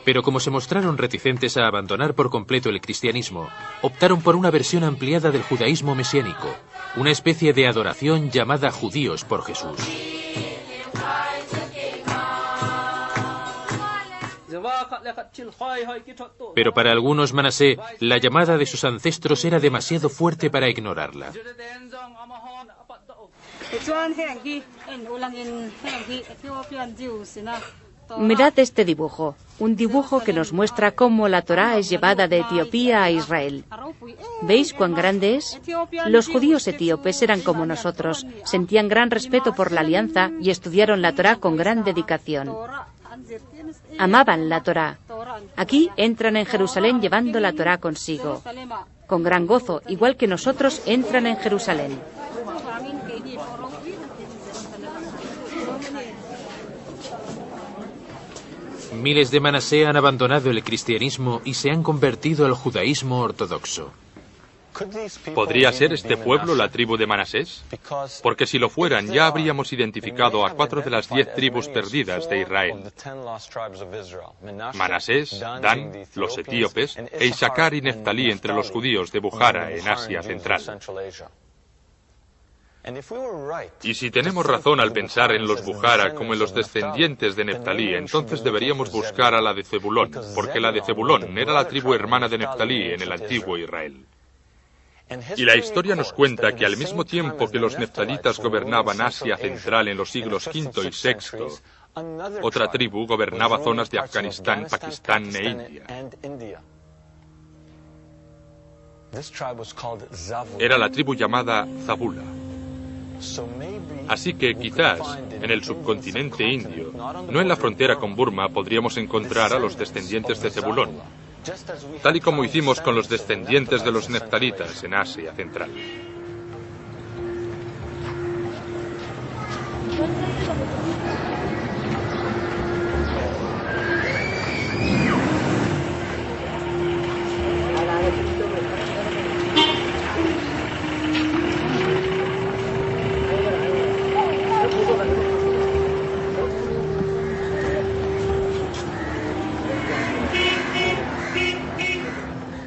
Pero como se mostraron reticentes a abandonar por completo el cristianismo, optaron por una versión ampliada del judaísmo mesiánico, una especie de adoración llamada judíos por Jesús. Pero para algunos Manasé, la llamada de sus ancestros era demasiado fuerte para ignorarla. Mirad este dibujo, un dibujo que nos muestra cómo la Torá es llevada de Etiopía a Israel. ¿Veis cuán grande es? Los judíos etíopes eran como nosotros, sentían gran respeto por la alianza y estudiaron la Torá con gran dedicación. Amaban la Torá. Aquí entran en Jerusalén llevando la Torá consigo. Con gran gozo, igual que nosotros, entran en Jerusalén. Miles de Manasé han abandonado el cristianismo y se han convertido al judaísmo ortodoxo. ¿Podría ser este pueblo la tribu de Manasés? Porque si lo fueran, ya habríamos identificado a 4 de las 10 tribus perdidas de Israel. Manasés, Dan, los etíopes, e Isaacar y Neftalí entre los judíos de Bujara, en Asia Central. Y si tenemos razón al pensar en los Bujara como en los descendientes de Neftalí, entonces deberíamos buscar a la de Zebulón, porque la de Zebulón era la tribu hermana de Neftalí en el antiguo Israel. Y la historia nos cuenta que al mismo tiempo que los neftalitas gobernaban Asia Central en los siglos V y VI, otra tribu gobernaba zonas de Afganistán, Pakistán e India. Era la tribu llamada Zabula. Así que quizás en el subcontinente indio, no en la frontera con Burma, podríamos encontrar a los descendientes de Zebulón, tal y como hicimos con los descendientes de los neftalitas en Asia Central.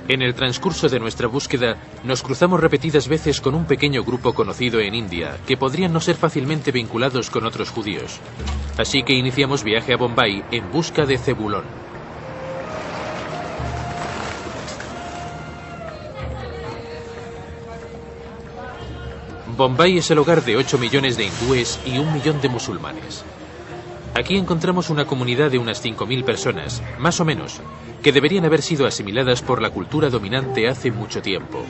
En el transcurso de nuestra búsqueda, nos cruzamos repetidas veces con un pequeño grupo conocido en India, que podrían no ser fácilmente vinculados con otros judíos. Así que iniciamos viaje a Bombay en busca de Zebulón. Bombay es el hogar de 8 millones de hindúes y 1 millón de musulmanes. Aquí encontramos una comunidad de unas 5.000 personas, más o menos, que deberían haber sido asimiladas por la cultura dominante hace mucho tiempo.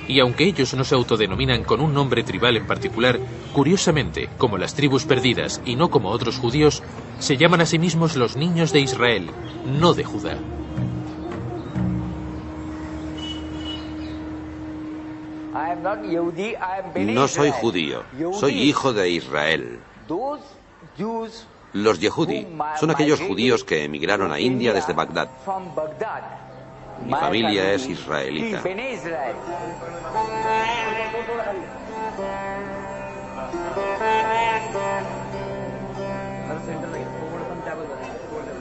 Y aunque ellos no se autodenominan con un nombre tribal en particular, curiosamente, como las tribus perdidas y no como otros judíos, se llaman a sí mismos los niños de Israel, no de Judá. No soy judío, soy hijo de Israel. Los Yehudi son aquellos judíos que emigraron a India desde Bagdad. Mi familia es israelita.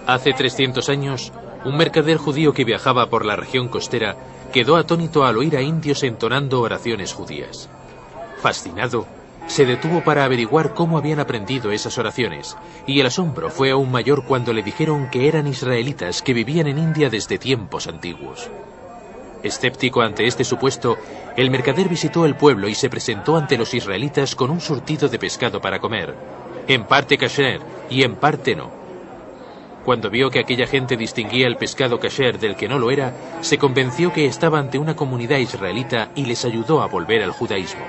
Hace 300 años, un mercader judío que viajaba por la región costera quedó atónito al oír a indios entonando oraciones judías. Fascinado, se detuvo para averiguar cómo habían aprendido esas oraciones, y el asombro fue aún mayor cuando le dijeron que eran israelitas que vivían en India desde tiempos antiguos. Escéptico ante este supuesto, el mercader visitó el pueblo y se presentó ante los israelitas con un surtido de pescado para comer, en parte kasher y en parte no. Cuando vio que aquella gente distinguía el pescado kasher del que no lo era, se convenció que estaba ante una comunidad israelita y les ayudó a volver al judaísmo.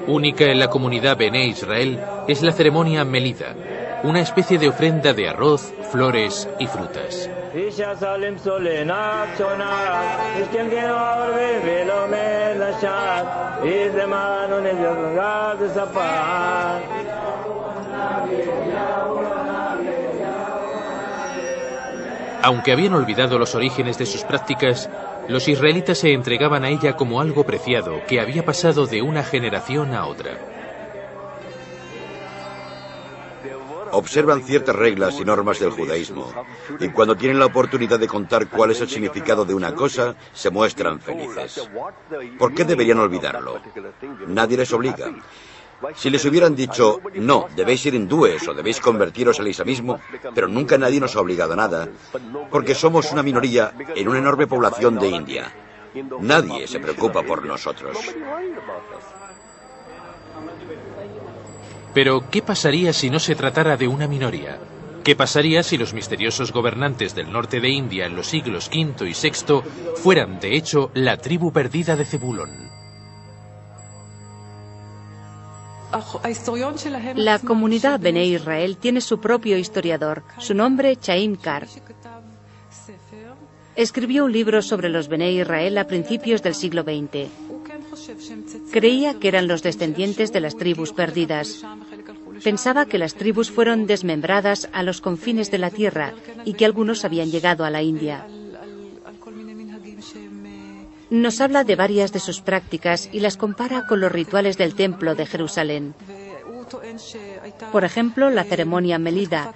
Única en la comunidad Bené Israel es la ceremonia Melida, una especie de ofrenda de arroz, flores y frutas. Aunque habían olvidado los orígenes de sus prácticas, los israelitas se entregaban a ella como algo preciado que había pasado de una generación a otra. Observan ciertas reglas y normas del judaísmo, y cuando tienen la oportunidad de contar cuál es el significado de una cosa, se muestran felices. ¿Por qué deberían olvidarlo? Nadie les obliga. Si les hubieran dicho, no, debéis ser hindúes o debéis convertiros al islamismo, pero nunca nadie nos ha obligado a nada, porque somos una minoría en una enorme población de India. Nadie se preocupa por nosotros. Pero, ¿qué pasaría si no se tratara de una minoría? ¿Qué pasaría si los misteriosos gobernantes del norte de India en los siglos V y VI fueran, de hecho, la tribu perdida de Zebulón? La comunidad Bené Israel tiene su propio historiador, su nombre Chaim Kar. Escribió un libro sobre los Bené Israel a principios del siglo XX. Creía que eran los descendientes de las tribus perdidas. Pensaba que las tribus fueron desmembradas a los confines de la tierra y que algunos habían llegado a la India. Nos habla de varias de sus prácticas y las compara con los rituales del templo de Jerusalén. Por ejemplo, la ceremonia Melida.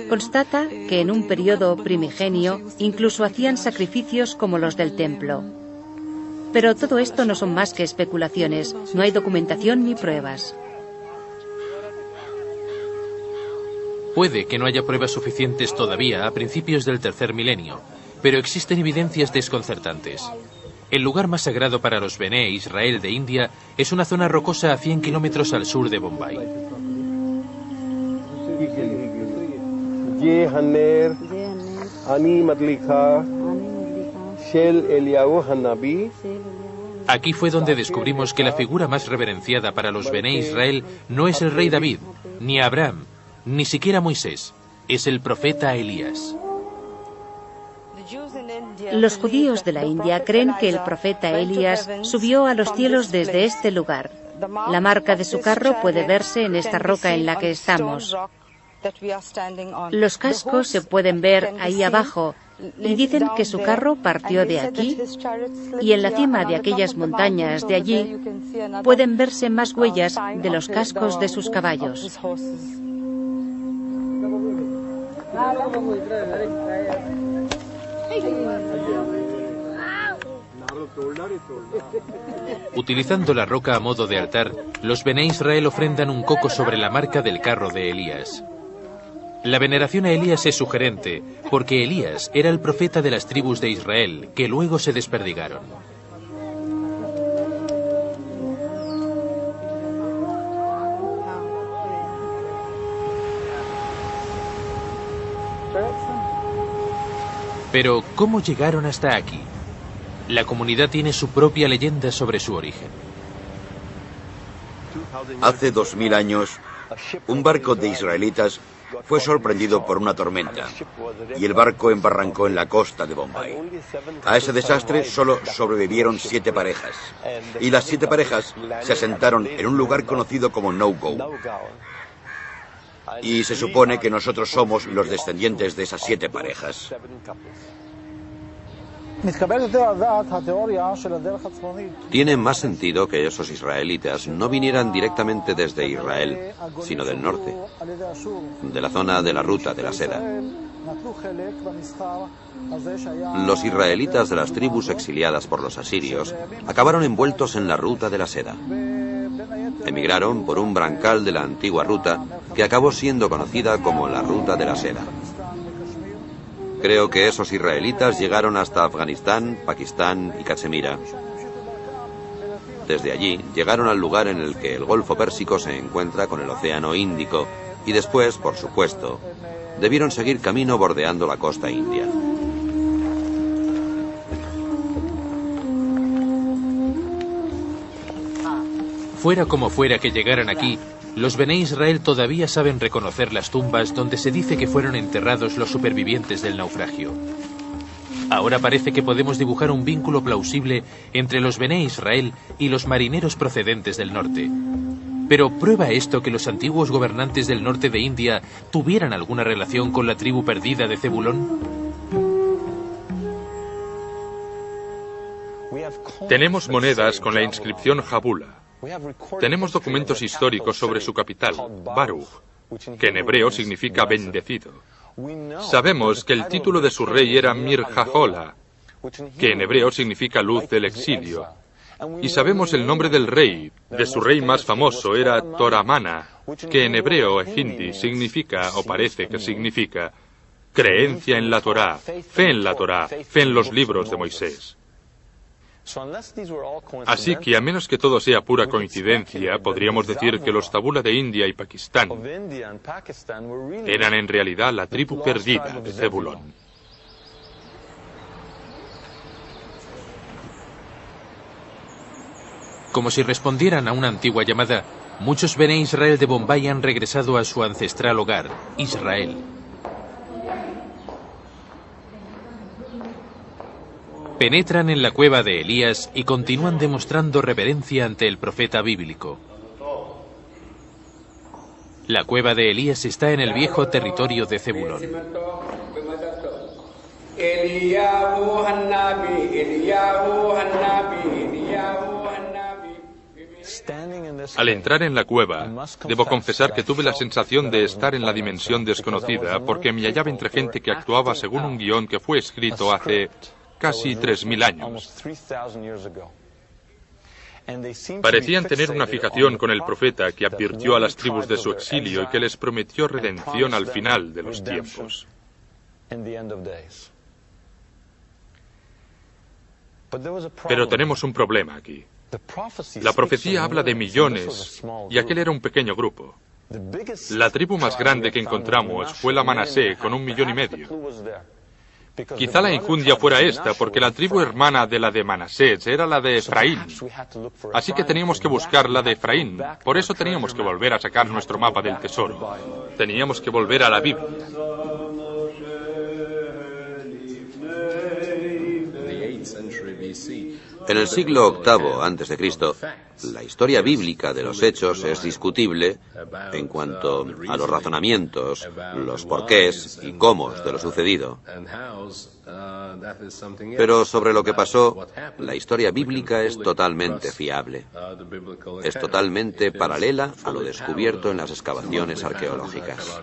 Constata que en un periodo primigenio incluso hacían sacrificios como los del templo. Pero todo esto no son más que especulaciones, no hay documentación ni pruebas. Puede que no haya pruebas suficientes todavía a principios del tercer milenio, pero existen evidencias desconcertantes. El lugar más sagrado para los Bené Israel de India es una zona rocosa a 100 kilómetros al sur de Bombay. Aquí fue donde descubrimos que la figura más reverenciada para los Bené Israel no es el rey David, ni Abraham, ni siquiera Moisés, es el profeta Elías. Los judíos de la India creen que el profeta Elías subió a los cielos desde este lugar. La marca de su carro puede verse en esta roca en la que estamos. Los cascos se pueden ver ahí abajo y dicen que su carro partió de aquí y en la cima de aquellas montañas de allí pueden verse más huellas de los cascos de sus caballos. Utilizando la roca a modo de altar, los Bené Israel ofrendan un coco sobre la marca del carro de Elías. La veneración a Elías es sugerente, porque Elías era el profeta de las tribus de Israel, que luego se desperdigaron. Pero, ¿cómo llegaron hasta aquí? La comunidad tiene su propia leyenda sobre su origen. Hace 2000 años, un barco de israelitas fue sorprendido por una tormenta y el barco embarrancó en la costa de Bombay. A ese desastre solo sobrevivieron 7 parejas y las 7 parejas se asentaron en un lugar conocido como No-Go. Y se supone que nosotros somos los descendientes de esas 7 parejas. Tiene más sentido que esos israelitas no vinieran directamente desde Israel, sino del norte, de la zona de la ruta de la seda. Los israelitas de las tribus exiliadas por los asirios acabaron envueltos en la ruta de la seda. Emigraron por un brancal de la antigua ruta que acabó siendo conocida como la ruta de la seda. Creo que esos israelitas llegaron hasta Afganistán, Pakistán y Cachemira. Desde allí llegaron al lugar en el que el Golfo Pérsico se encuentra con el Océano Índico y después, por supuesto, debieron seguir camino bordeando la costa india. Fuera como fuera que llegaran aquí, los Bené Israel todavía saben reconocer las tumbas donde se dice que fueron enterrados los supervivientes del naufragio. Ahora parece que podemos dibujar un vínculo plausible entre los Bené Israel y los marineros procedentes del norte. Pero ¿prueba esto que los antiguos gobernantes del norte de India tuvieran alguna relación con la tribu perdida de Zebulón? Tenemos monedas con la inscripción Jabula. Tenemos documentos históricos sobre su capital, Baruch, que en hebreo significa bendecido. Sabemos que el título de su rey era Mir-Jahola, que en hebreo significa luz del exilio. Y sabemos el nombre del rey, de su rey más famoso era Toramana, que en hebreo e hindi significa, o parece que significa, creencia en la Torá, fe en la Torá, fe en los libros de Moisés. Así que, a menos que todo sea pura coincidencia, podríamos decir que los Tabula de India y Pakistán eran en realidad la tribu perdida de Zebulón. Como si respondieran a una antigua llamada, muchos Bené Israel de Bombay han regresado a su ancestral hogar, Israel. Penetran en la cueva de Elías y continúan demostrando reverencia ante el profeta bíblico. La cueva de Elías está en el viejo territorio de Zebulón. Al entrar en la cueva, debo confesar que tuve la sensación de estar en la dimensión desconocida porque me hallaba entre gente que actuaba según un guión que fue escrito hace casi 3000 años. Parecían tener una fijación con el profeta que advirtió a las tribus de su exilio y que les prometió redención al final de los tiempos. Pero tenemos un problema aquí. La profecía habla de millones y aquel era un pequeño grupo. La tribu más grande que encontramos fue la Manasé con 1,5 millones. Quizá la injundia fuera esta, porque la tribu hermana de la de Manasés era la de Efraín. Así que teníamos que buscar la de Efraín. Por eso teníamos que volver a sacar nuestro mapa del tesoro. Teníamos que volver a la Biblia. En el siglo VIII a.C., la historia bíblica de los hechos es discutible en cuanto a los razonamientos, los porqués y cómo de lo sucedido. Pero sobre lo que pasó, la historia bíblica es totalmente fiable. Es totalmente paralela a lo descubierto en las excavaciones arqueológicas.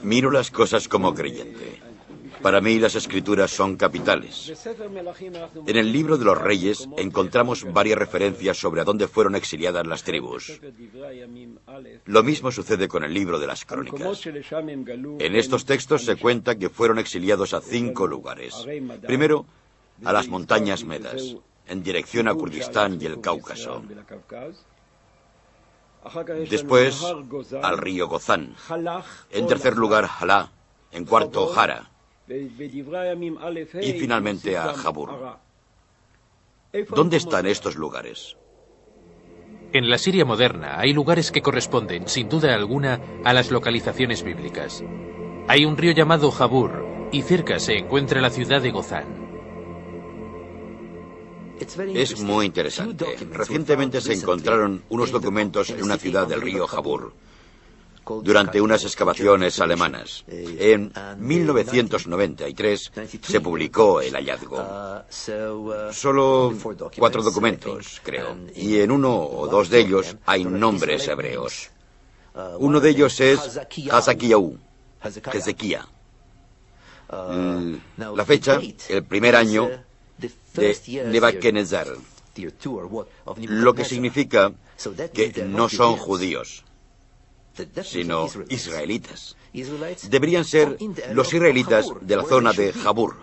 Miro las cosas como creyente. Para mí las escrituras son capitales. En el libro de los Reyes encontramos varias referencias sobre a dónde fueron exiliadas las tribus. Lo mismo sucede con el libro de las Crónicas. En estos textos se cuenta que fueron exiliados a 5 lugares. Primero, a las montañas Medas, en dirección a Kurdistán y el Cáucaso. Después, al río Gozán. En tercer lugar, Halá. En cuarto, Jara. Y finalmente a Jabur. ¿Dónde están estos lugares? En la Siria moderna hay lugares que corresponden, sin duda alguna, a las localizaciones bíblicas. Hay un río llamado Jabur, y cerca se encuentra la ciudad de Gozán. Es muy interesante. Recientemente se encontraron unos documentos en una ciudad del río Jabur, durante unas excavaciones alemanas. En 1993 se publicó el hallazgo. Solo 4 documentos, creo, y en 1 o 2 de ellos hay nombres hebreos. Uno de ellos es Hazakiyahu, Hezequía. La fecha, el primer año de Nebuchadnezzar, lo que significa que no son judíos. sino israelitas. Deberían ser los israelitas de la zona de Jabur.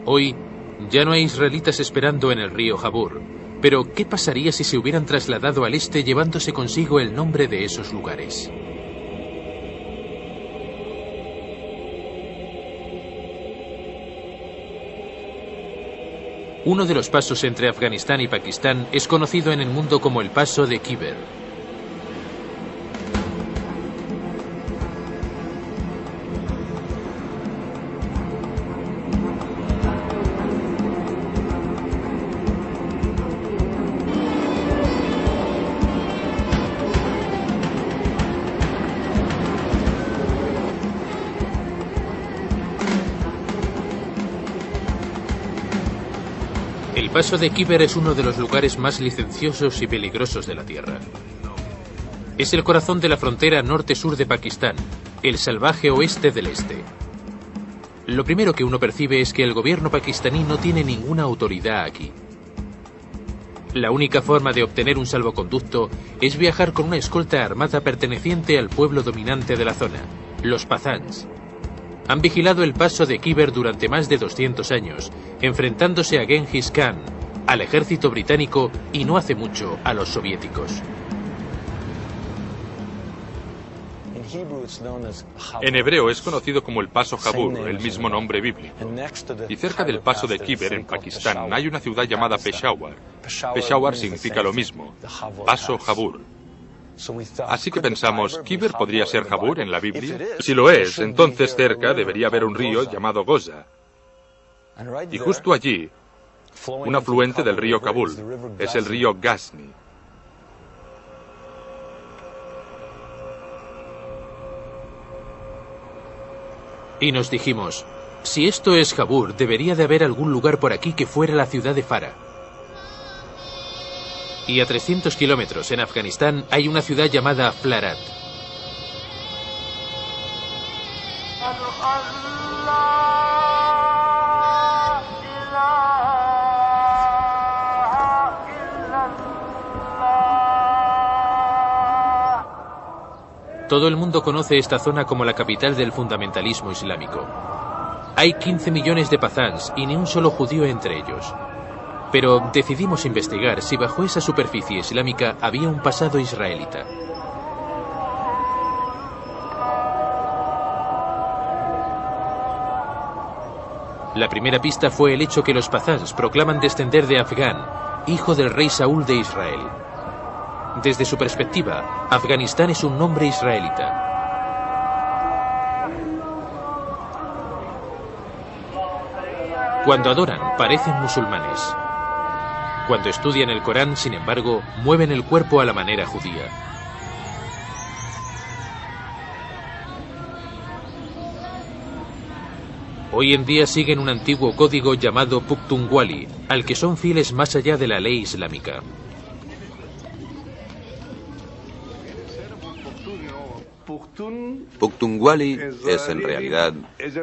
Hoy ya no hay israelitas esperando en el río Jabur. Pero, ¿qué pasaría si se hubieran trasladado al este llevándose consigo el nombre de esos lugares? Uno de los pasos entre Afganistán y Pakistán es conocido en el mundo como el paso de Khyber. El paso de Khyber es uno de los lugares más licenciosos y peligrosos de la Tierra. Es el corazón de la frontera norte-sur de Pakistán, el salvaje oeste del este. Lo primero que uno percibe es que el gobierno pakistaní no tiene ninguna autoridad aquí. La única forma de obtener un salvoconducto es viajar con una escolta armada perteneciente al pueblo dominante de la zona, los Pathans. Han vigilado el paso de Khyber durante más de 200 años, enfrentándose a Genghis Khan, al ejército británico y no hace mucho a los soviéticos. En hebreo es conocido como el paso Jabur, el mismo nombre bíblico. Y cerca del paso de Khyber, en Pakistán, hay una ciudad llamada Peshawar. Peshawar significa lo mismo, paso Jabur. Así que pensamos, ¿Khyber podría ser Jabur en la Biblia? Si lo es, entonces cerca debería haber un río llamado Goza. Y justo allí, un afluente del río Kabul, es el río Ghazni. Y nos dijimos, si esto es Jabur, debería de haber algún lugar por aquí que fuera la ciudad de Farah. Y a 300 kilómetros en Afganistán hay una ciudad llamada Flarat. Todo el mundo conoce esta zona como la capital del fundamentalismo islámico. Hay 15 millones de Pathans y ni un solo judío entre ellos. Pero decidimos investigar si bajo esa superficie islámica había un pasado israelita. La primera pista fue el hecho que los Pathans proclaman descender de Afgán, hijo del rey Saúl de Israel. Desde su perspectiva, Afganistán es un nombre israelita. Cuando adoran, parecen musulmanes. Cuando estudian el Corán, sin embargo, mueven el cuerpo a la manera judía. Hoy en día siguen un antiguo código llamado Pukhtunkhwali, al que son fieles más allá de la ley islámica. Pukhtunkhwali es en realidad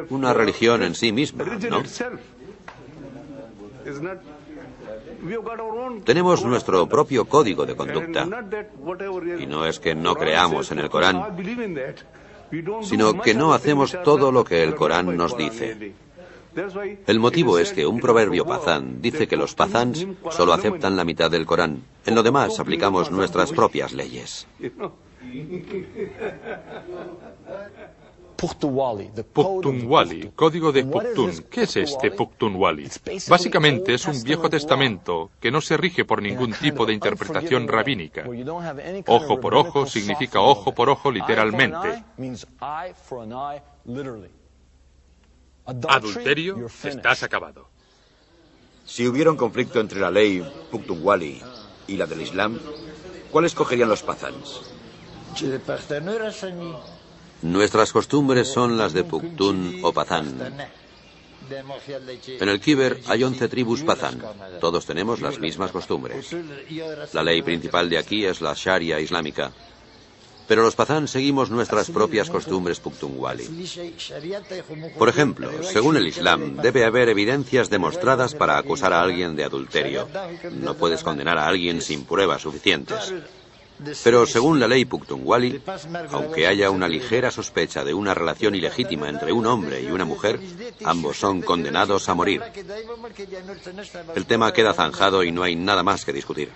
una religión en sí misma, ¿no? Tenemos nuestro propio código de conducta. Y no es que no creamos en el Corán, sino que no hacemos todo lo que el Corán nos dice. El motivo es que un proverbio pazán dice que los pathans solo aceptan la mitad del Corán. En lo demás aplicamos nuestras propias leyes. Pukhtunkhwali, código de Pukhtun. ¿Qué es este Pukhtunkhwali? Básicamente es un Viejo Testamento que no se rige por ningún tipo de interpretación rabínica. Ojo por ojo significa ojo por ojo literalmente. Adulterio, estás acabado. Si hubiera un conflicto entre la ley Pukhtunkhwali y la del Islam, ¿cuál escogerían los pathans? Nuestras costumbres son las de Pukhtun o Pathan. En el Khyber hay 11 tribus Pathan. Todos tenemos las mismas costumbres. La ley principal de aquí es la Sharia islámica. Pero los Pazán seguimos nuestras propias costumbres Pukhtunkhwali. Por ejemplo, según el Islam, debe haber evidencias demostradas para acusar a alguien de adulterio. No puedes condenar a alguien sin pruebas suficientes. Pero según la ley Pukhtunkhwali, aunque haya una ligera sospecha de una relación ilegítima entre un hombre y una mujer, ambos son condenados a morir. El tema queda zanjado y no hay nada más que discutir.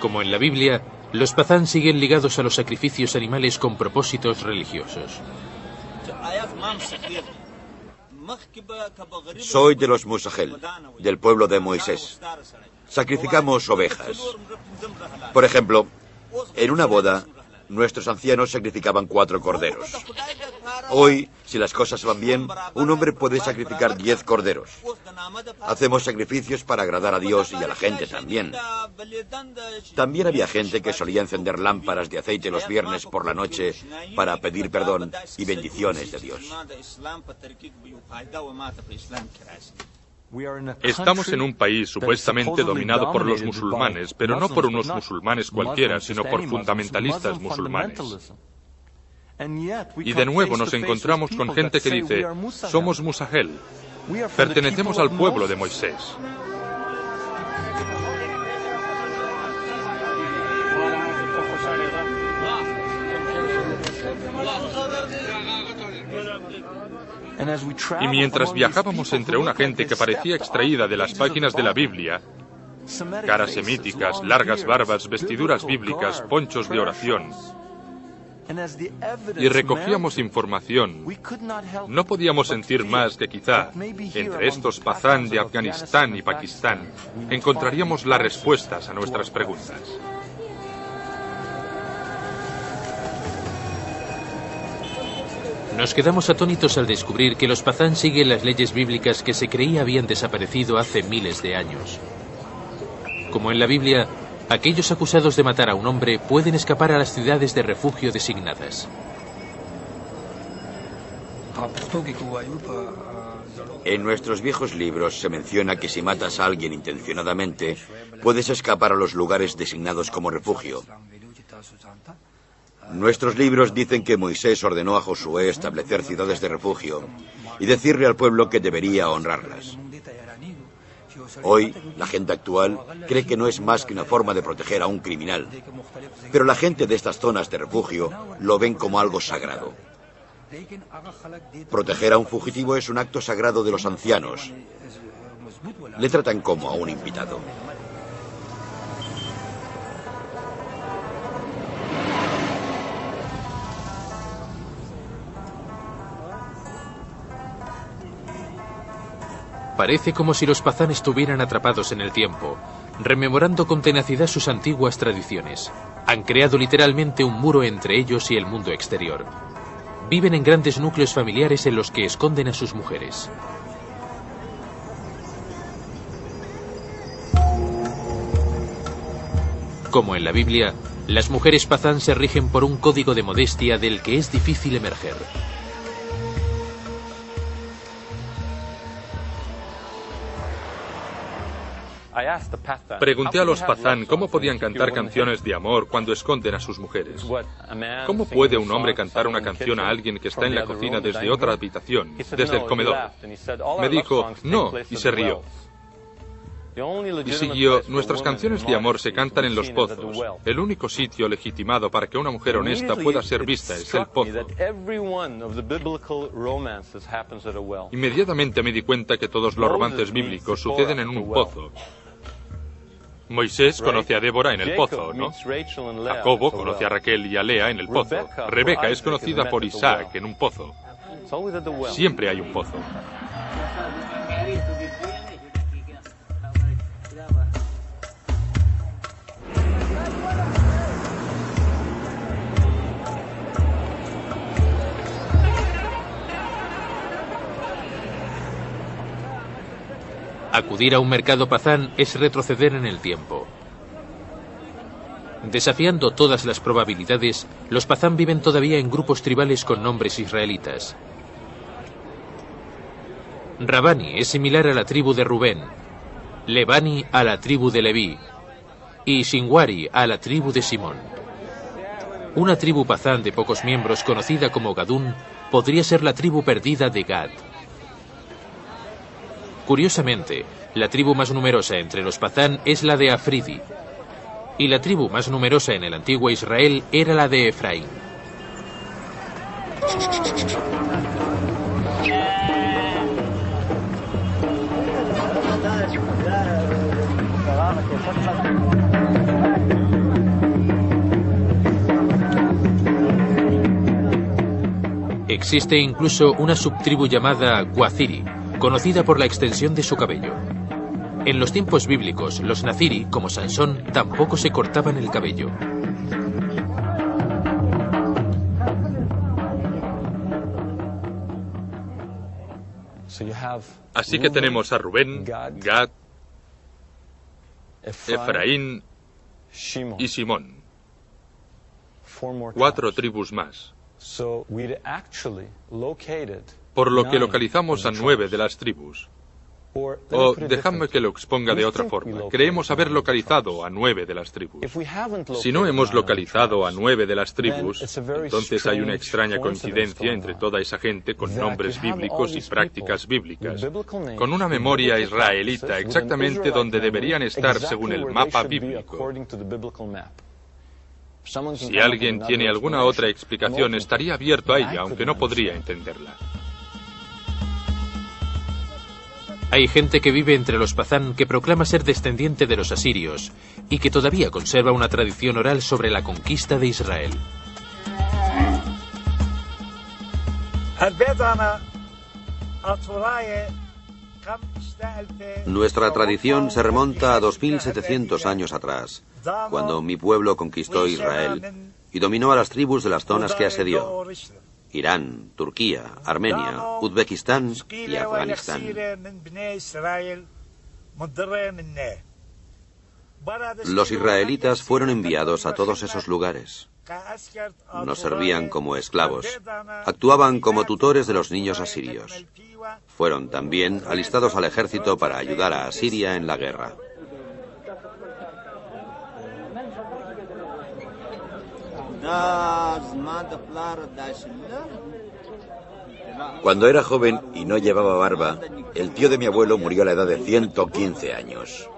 Como en la Biblia, los Pazán siguen ligados a los sacrificios animales con propósitos religiosos. Soy de los Musahel, del pueblo de Moisés. Sacrificamos ovejas. Por ejemplo, en una boda, nuestros ancianos sacrificaban 4 corderos. Hoy, si las cosas van bien, un hombre puede sacrificar 10 corderos. Hacemos sacrificios para agradar a Dios y a la gente también. También había gente que solía encender lámparas de aceite los viernes por la noche para pedir perdón y bendiciones de Dios. Estamos en un país supuestamente dominado por los musulmanes, pero no por unos musulmanes cualquiera, sino por fundamentalistas musulmanes. Y de nuevo nos encontramos con gente que dice, somos Musahel, pertenecemos al pueblo de Moisés. Y mientras viajábamos entre una gente que parecía extraída de las páginas de la Biblia, caras semíticas, largas barbas, vestiduras bíblicas, ponchos de oración, y recogíamos información, no podíamos sentir más que quizá, entre estos Pazán de Afganistán y Pakistán, encontraríamos las respuestas a nuestras preguntas. Nos quedamos atónitos al descubrir que los Pazán siguen las leyes bíblicas que se creía habían desaparecido hace miles de años. Como en la Biblia, aquellos acusados de matar a un hombre pueden escapar a las ciudades de refugio designadas. En nuestros viejos libros se menciona que si matas a alguien intencionadamente, puedes escapar a los lugares designados como refugio. Nuestros libros dicen que Moisés ordenó a Josué establecer ciudades de refugio y decirle al pueblo que debería honrarlas. Hoy, la gente actual cree que no es más que una forma de proteger a un criminal, pero la gente de estas zonas de refugio lo ven como algo sagrado. Proteger a un fugitivo es un acto sagrado de los ancianos. Le tratan como a un invitado. Parece como si los Pazán estuvieran atrapados en el tiempo, rememorando con tenacidad sus antiguas tradiciones. Han creado literalmente un muro entre ellos y el mundo exterior. Viven en grandes núcleos familiares en los que esconden a sus mujeres. Como en la Biblia, las mujeres Pazán se rigen por un código de modestia del que es difícil emerger. Pregunté a los Pazán cómo podían cantar canciones de amor cuando esconden a sus mujeres. ¿Cómo puede un hombre cantar una canción a alguien que está en la cocina desde otra habitación, desde el comedor? Me dijo, no, y se rió. Y siguió, nuestras canciones de amor se cantan en los pozos. El único sitio legitimado para que una mujer honesta pueda ser vista es el pozo. Inmediatamente me di cuenta que todos los romances bíblicos suceden en un pozo. Moisés conoce a Débora en el pozo, ¿no? Jacobo conoce a Raquel y a Lea en el pozo. Rebeca es conocida por Isaac en un pozo. Siempre hay un pozo. Acudir a un mercado Pazán es retroceder en el tiempo. Desafiando todas las probabilidades, los Pazán viven todavía en grupos tribales con nombres israelitas. Rabani es similar a la tribu de Rubén, Lebani a la tribu de Leví, y Shinwari a la tribu de Simón. Una tribu pazán de pocos miembros, conocida como Gadún, podría ser la tribu perdida de Gad. Curiosamente, la tribu más numerosa entre los pazán es la de Afridi, y la tribu más numerosa en el antiguo Israel era la de Efraín. Existe incluso una subtribu llamada Guaziri, conocida por la extensión de su cabello. En los tiempos bíblicos, los naziri, como Sansón, tampoco se cortaban el cabello. Así que tenemos a Rubén, Gad, Efraín y Simón. 4 tribus más. Por lo que localizamos a 9 de las tribus. O dejadme que lo exponga de otra forma. Creemos haber localizado a 9 de las tribus. Si no hemos localizado a 9 de las tribus, entonces hay una extraña coincidencia entre toda esa gente con nombres bíblicos y prácticas bíblicas, con una memoria israelita exactamente donde deberían estar según el mapa bíblico. Si alguien tiene alguna otra explicación, estaría abierto a ella, aunque no podría entenderla. Hay gente que vive entre los pazán que proclama ser descendiente de los asirios y que todavía conserva una tradición oral sobre la conquista de Israel. Nuestra tradición se remonta a 2700 años atrás, cuando mi pueblo conquistó Israel y dominó a las tribus de las zonas que asedió: Irán, Turquía, Armenia, Uzbekistán y Afganistán. Los israelitas fueron enviados a todos esos lugares. Nos servían como esclavos. Actuaban como tutores de los niños asirios. Fueron también alistados al ejército para ayudar a Asiria en la guerra. Cuando era joven y no llevaba barba, el tío de mi abuelo murió a la edad de 115 años.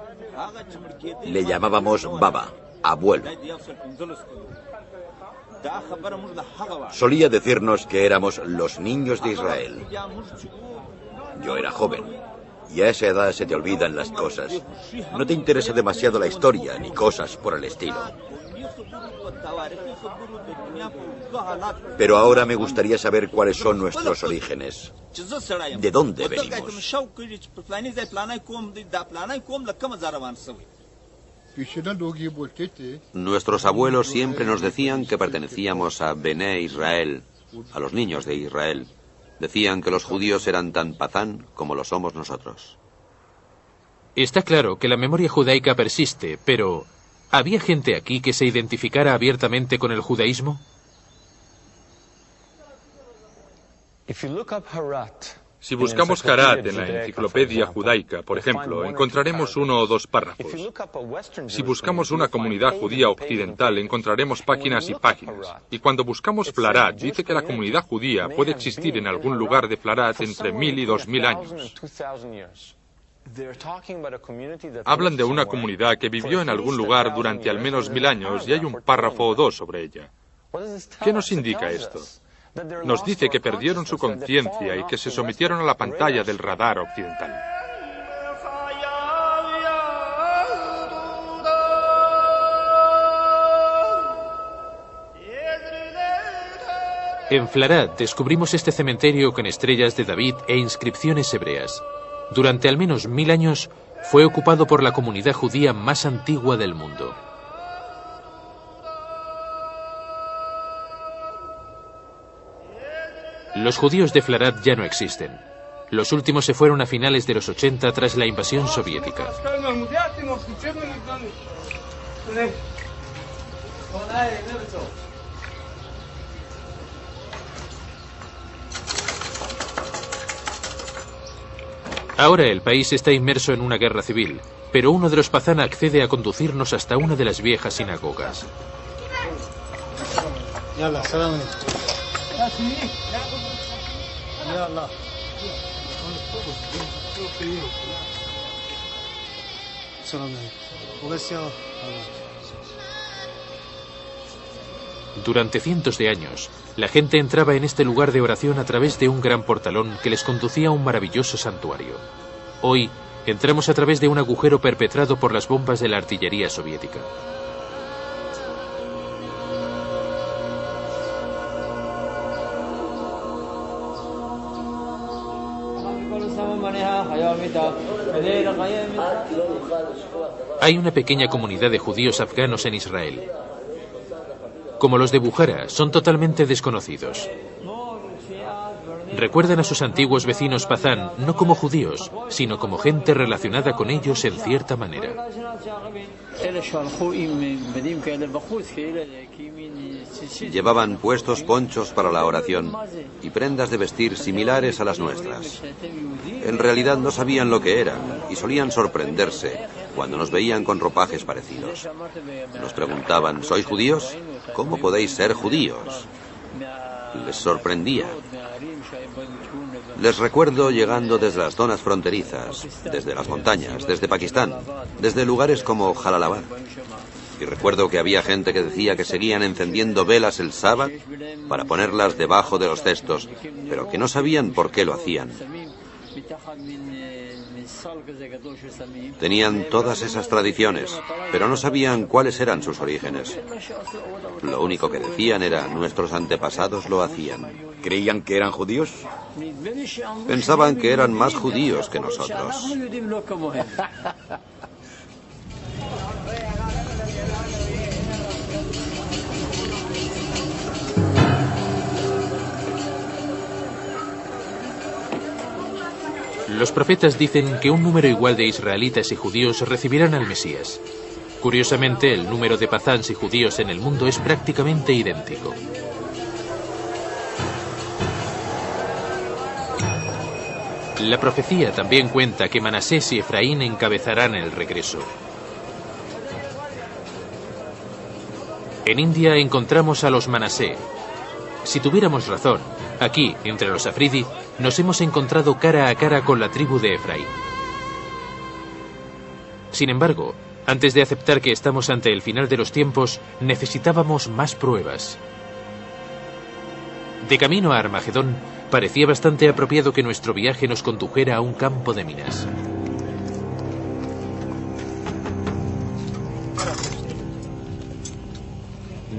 Le llamábamos Baba, abuelo. Solía decirnos que éramos los niños de Israel. Yo era joven, y a esa edad se te olvidan las cosas. No te interesa demasiado la historia, ni cosas por el estilo. Pero ahora me gustaría saber cuáles son nuestros orígenes. ¿De dónde venimos? Nuestros abuelos siempre nos decían que pertenecíamos a Bené Israel, a los niños de Israel. Decían que los judíos eran tan pazán como lo somos nosotros. Está claro que la memoria judaica persiste, pero ¿había gente aquí que se identificara abiertamente con el judaísmo? Si buscamos Harat en la enciclopedia judaica, por ejemplo, encontraremos 1 o 2 párrafos. Si buscamos una comunidad judía occidental, encontraremos páginas y páginas. Y cuando buscamos Flarat, dice que la comunidad judía puede existir en algún lugar de Flarat entre 1000 y 2000 años. Hablan de una comunidad que vivió en algún lugar durante al menos 1000 años y hay un párrafo o 2 sobre ella. ¿Qué nos indica esto? Nos dice que perdieron su conciencia y que se sometieron a la pantalla del radar occidental. En Flarat descubrimos este cementerio con estrellas de David e inscripciones hebreas. Durante al menos 1000 años fue ocupado por la comunidad judía más antigua del mundo. Los judíos de Flarat ya no existen. Los últimos se fueron a finales de los 80 tras la invasión soviética. Ahora el país está inmerso en una guerra civil, pero uno de los Pazán accede a conducirnos hasta una de las viejas sinagogas. Durante cientos de años, la gente entraba en este lugar de oración a través de un gran portalón que les conducía a un maravilloso santuario. Hoy, entramos a través de un agujero perpetrado por las bombas de la artillería soviética. Hay una pequeña comunidad de judíos afganos en Israel. Como los de Bukhara, son totalmente desconocidos. Recuerdan a sus antiguos vecinos Pazán no como judíos, sino como gente relacionada con ellos en cierta manera. Llevaban puestos ponchos para la oración y prendas de vestir similares a las nuestras. En realidad no sabían lo que eran y solían sorprenderse cuando nos veían con ropajes parecidos. Nos preguntaban, ¿sois judíos? ¿Cómo podéis ser judíos? Les sorprendía. Les recuerdo llegando desde las zonas fronterizas, desde las montañas, desde Pakistán, desde lugares como Jalalabad. Y recuerdo que había gente que decía que seguían encendiendo velas el sábado para ponerlas debajo de los cestos, pero que no sabían por qué lo hacían. Tenían todas esas tradiciones, pero no sabían cuáles eran sus orígenes. Lo único que decían era, nuestros antepasados lo hacían. ¿Creían que eran judíos? Pensaban que eran más judíos que nosotros. Los profetas dicen que un número igual de israelitas y judíos recibirán al Mesías. Curiosamente, el número de pazáns y judíos en el mundo es prácticamente idéntico. La profecía también cuenta que Manasés y Efraín encabezarán el regreso. En India encontramos a los Manasé. Si tuviéramos razón, aquí, entre los Afridi, nos hemos encontrado cara a cara con la tribu de Efraín. Sin embargo, antes de aceptar que estamos ante el final de los tiempos, necesitábamos más pruebas. De camino a Armagedón, parecía bastante apropiado que nuestro viaje nos condujera a un campo de minas.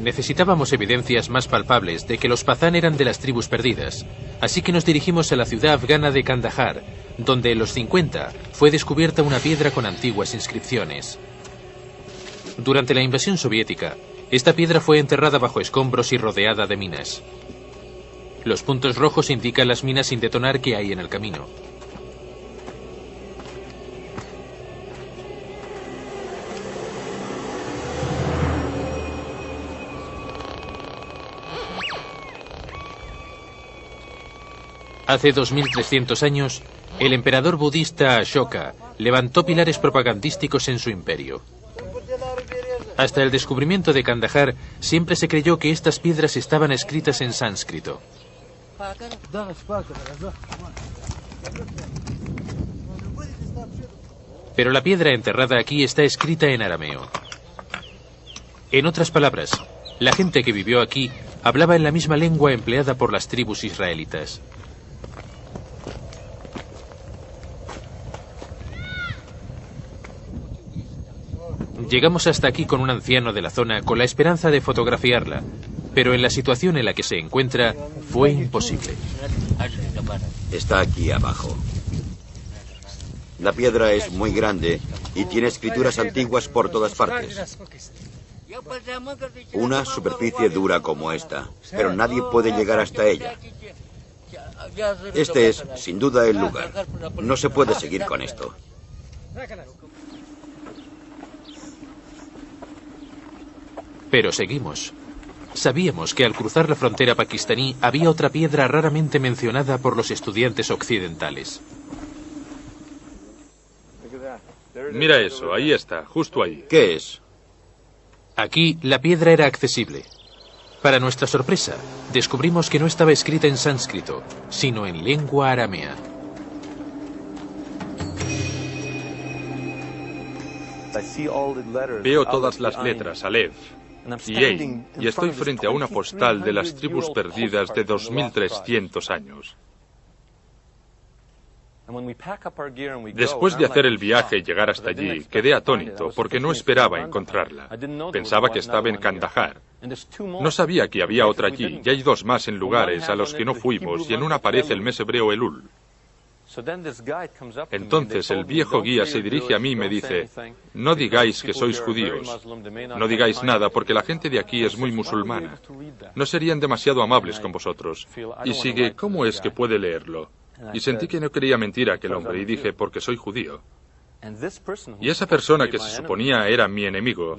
Necesitábamos evidencias más palpables de que los Pazán eran de las tribus perdidas, así que nos dirigimos a la ciudad afgana de Kandahar, donde en los 50 fue descubierta una piedra con antiguas inscripciones. Durante la invasión soviética, esta piedra fue enterrada bajo escombros y rodeada de minas. Los puntos rojos indican las minas sin detonar que hay en el camino. Hace 2300 años, el emperador budista Ashoka levantó pilares propagandísticos en su imperio. Hasta el descubrimiento de Kandahar, siempre se creyó que estas piedras estaban escritas en sánscrito. Pero la piedra enterrada aquí está escrita en arameo. En otras palabras, la gente que vivió aquí hablaba en la misma lengua empleada por las tribus israelitas. Llegamos hasta aquí con un anciano de la zona con la esperanza de fotografiarla, pero en la situación en la que se encuentra fue imposible. Está aquí abajo. La piedra es muy grande y tiene escrituras antiguas por todas partes. Una superficie dura como esta, pero nadie puede llegar hasta ella. Este es, sin duda, el lugar. No se puede seguir con esto. Pero seguimos. Sabíamos que al cruzar la frontera pakistaní había otra piedra raramente mencionada por los estudiantes occidentales. Mira eso, ahí está, justo ahí. ¿Qué es? Aquí la piedra era accesible. Para nuestra sorpresa, descubrimos que no estaba escrita en sánscrito, sino en lengua aramea. Veo todas las letras, Aleph y Ein, y estoy frente a una postal de las tribus perdidas de 2300 años. Después de hacer el viaje y llegar hasta allí, quedé atónito porque no esperaba encontrarla. Pensaba que estaba en Kandahar. No sabía que había otra allí, y hay dos más en lugares a los que no fuimos, y en una aparece el mes hebreo Elul. Entonces el viejo guía se dirige a mí y me dice: no digáis que sois judíos, no digáis nada porque la gente de aquí es muy musulmana. No serían demasiado amables con vosotros. Y sigue: ¿cómo es que puede leerlo? Y sentí que no quería mentir a aquel hombre y dije: porque soy judío. Y esa persona que se suponía era mi enemigo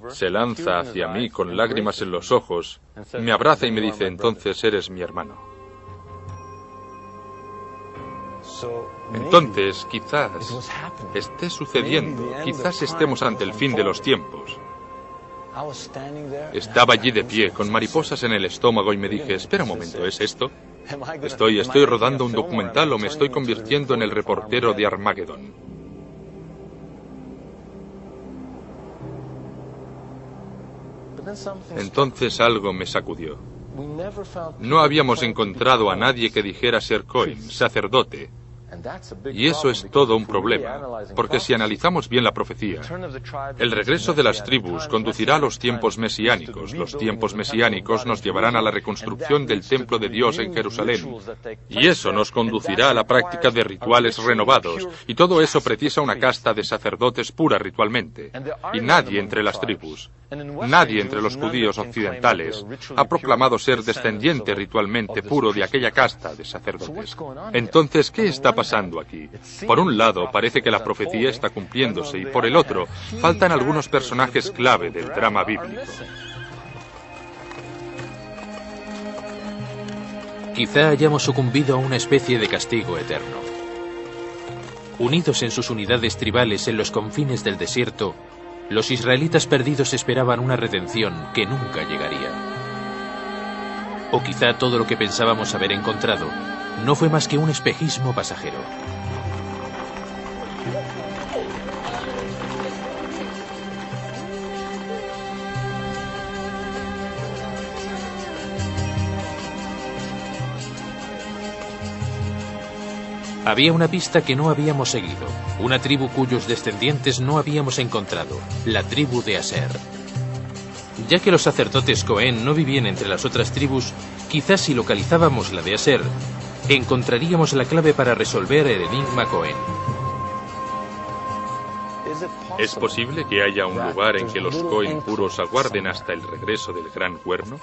se lanza hacia mí con lágrimas en los ojos, me abraza y me dice: entonces eres mi hermano. Entonces, quizás esté sucediendo, quizás estemos ante el fin de los tiempos. Estaba allí de pie, con mariposas en el estómago, y me dije: espera un momento, ¿es esto? ¿Estoy rodando un documental o me estoy convirtiendo en el reportero de Armagedón? Entonces algo me sacudió. No habíamos encontrado a nadie que dijera ser Cohen, sacerdote. Y eso es todo un problema, porque si analizamos bien la profecía, el regreso de las tribus conducirá a los tiempos mesiánicos. Los tiempos mesiánicos nos llevarán a la reconstrucción del templo de Dios en Jerusalén. Y eso nos conducirá a la práctica de rituales renovados. Y todo eso precisa una casta de sacerdotes pura ritualmente. Y nadie entre las tribus, nadie entre los judíos occidentales, ha proclamado ser descendiente ritualmente puro de aquella casta de sacerdotes. Entonces, ¿qué está pasando aquí? Por un lado, parece que la profecía está cumpliéndose, y por el otro, faltan algunos personajes clave del drama bíblico. Quizá hayamos sucumbido a una especie de castigo eterno. Unidos en sus unidades tribales en los confines del desierto, los israelitas perdidos esperaban una redención que nunca llegaría. O quizá todo lo que pensábamos haber encontrado no fue más que un espejismo pasajero. Había una pista que no habíamos seguido, una tribu cuyos descendientes no habíamos encontrado, la tribu de Aser. Ya que los sacerdotes Cohen no vivían entre las otras tribus, quizás si localizábamos la de Aser, encontraríamos la clave para resolver el enigma Cohen. ¿Es posible que haya un lugar en que los Cohen puros aguarden hasta el regreso del gran cuerno?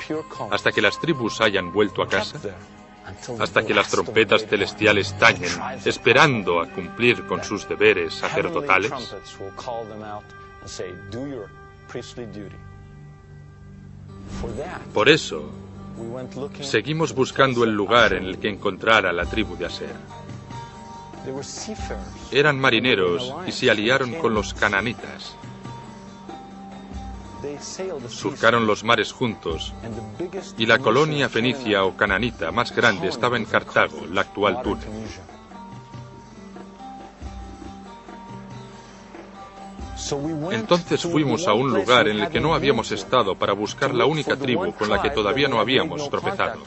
¿Hasta que las tribus hayan vuelto a casa? ¿Hasta que las trompetas celestiales tañen, esperando a cumplir con sus deberes sacerdotales? Por eso, seguimos buscando el lugar en el que encontrar a la tribu de Aser. Eran marineros y se aliaron con los cananitas. Surcaron los mares juntos, y la colonia fenicia o cananita más grande estaba en Cartago, la actual Túnez. Entonces fuimos a un lugar en el que no habíamos estado para buscar la única tribu con la que todavía no habíamos tropezado.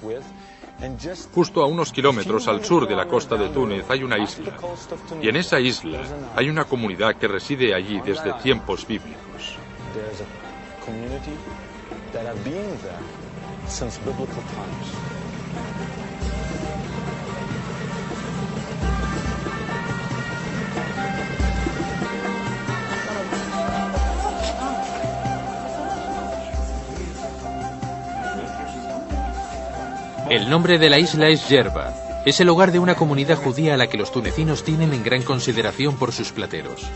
Justo a unos kilómetros al sur de la costa de Túnez hay una isla, y en esa isla hay una comunidad que reside allí desde tiempos bíblicos. El nombre de la isla es Yerba. Es el hogar de una comunidad judía a la que los tunecinos tienen en gran consideración por sus plateros.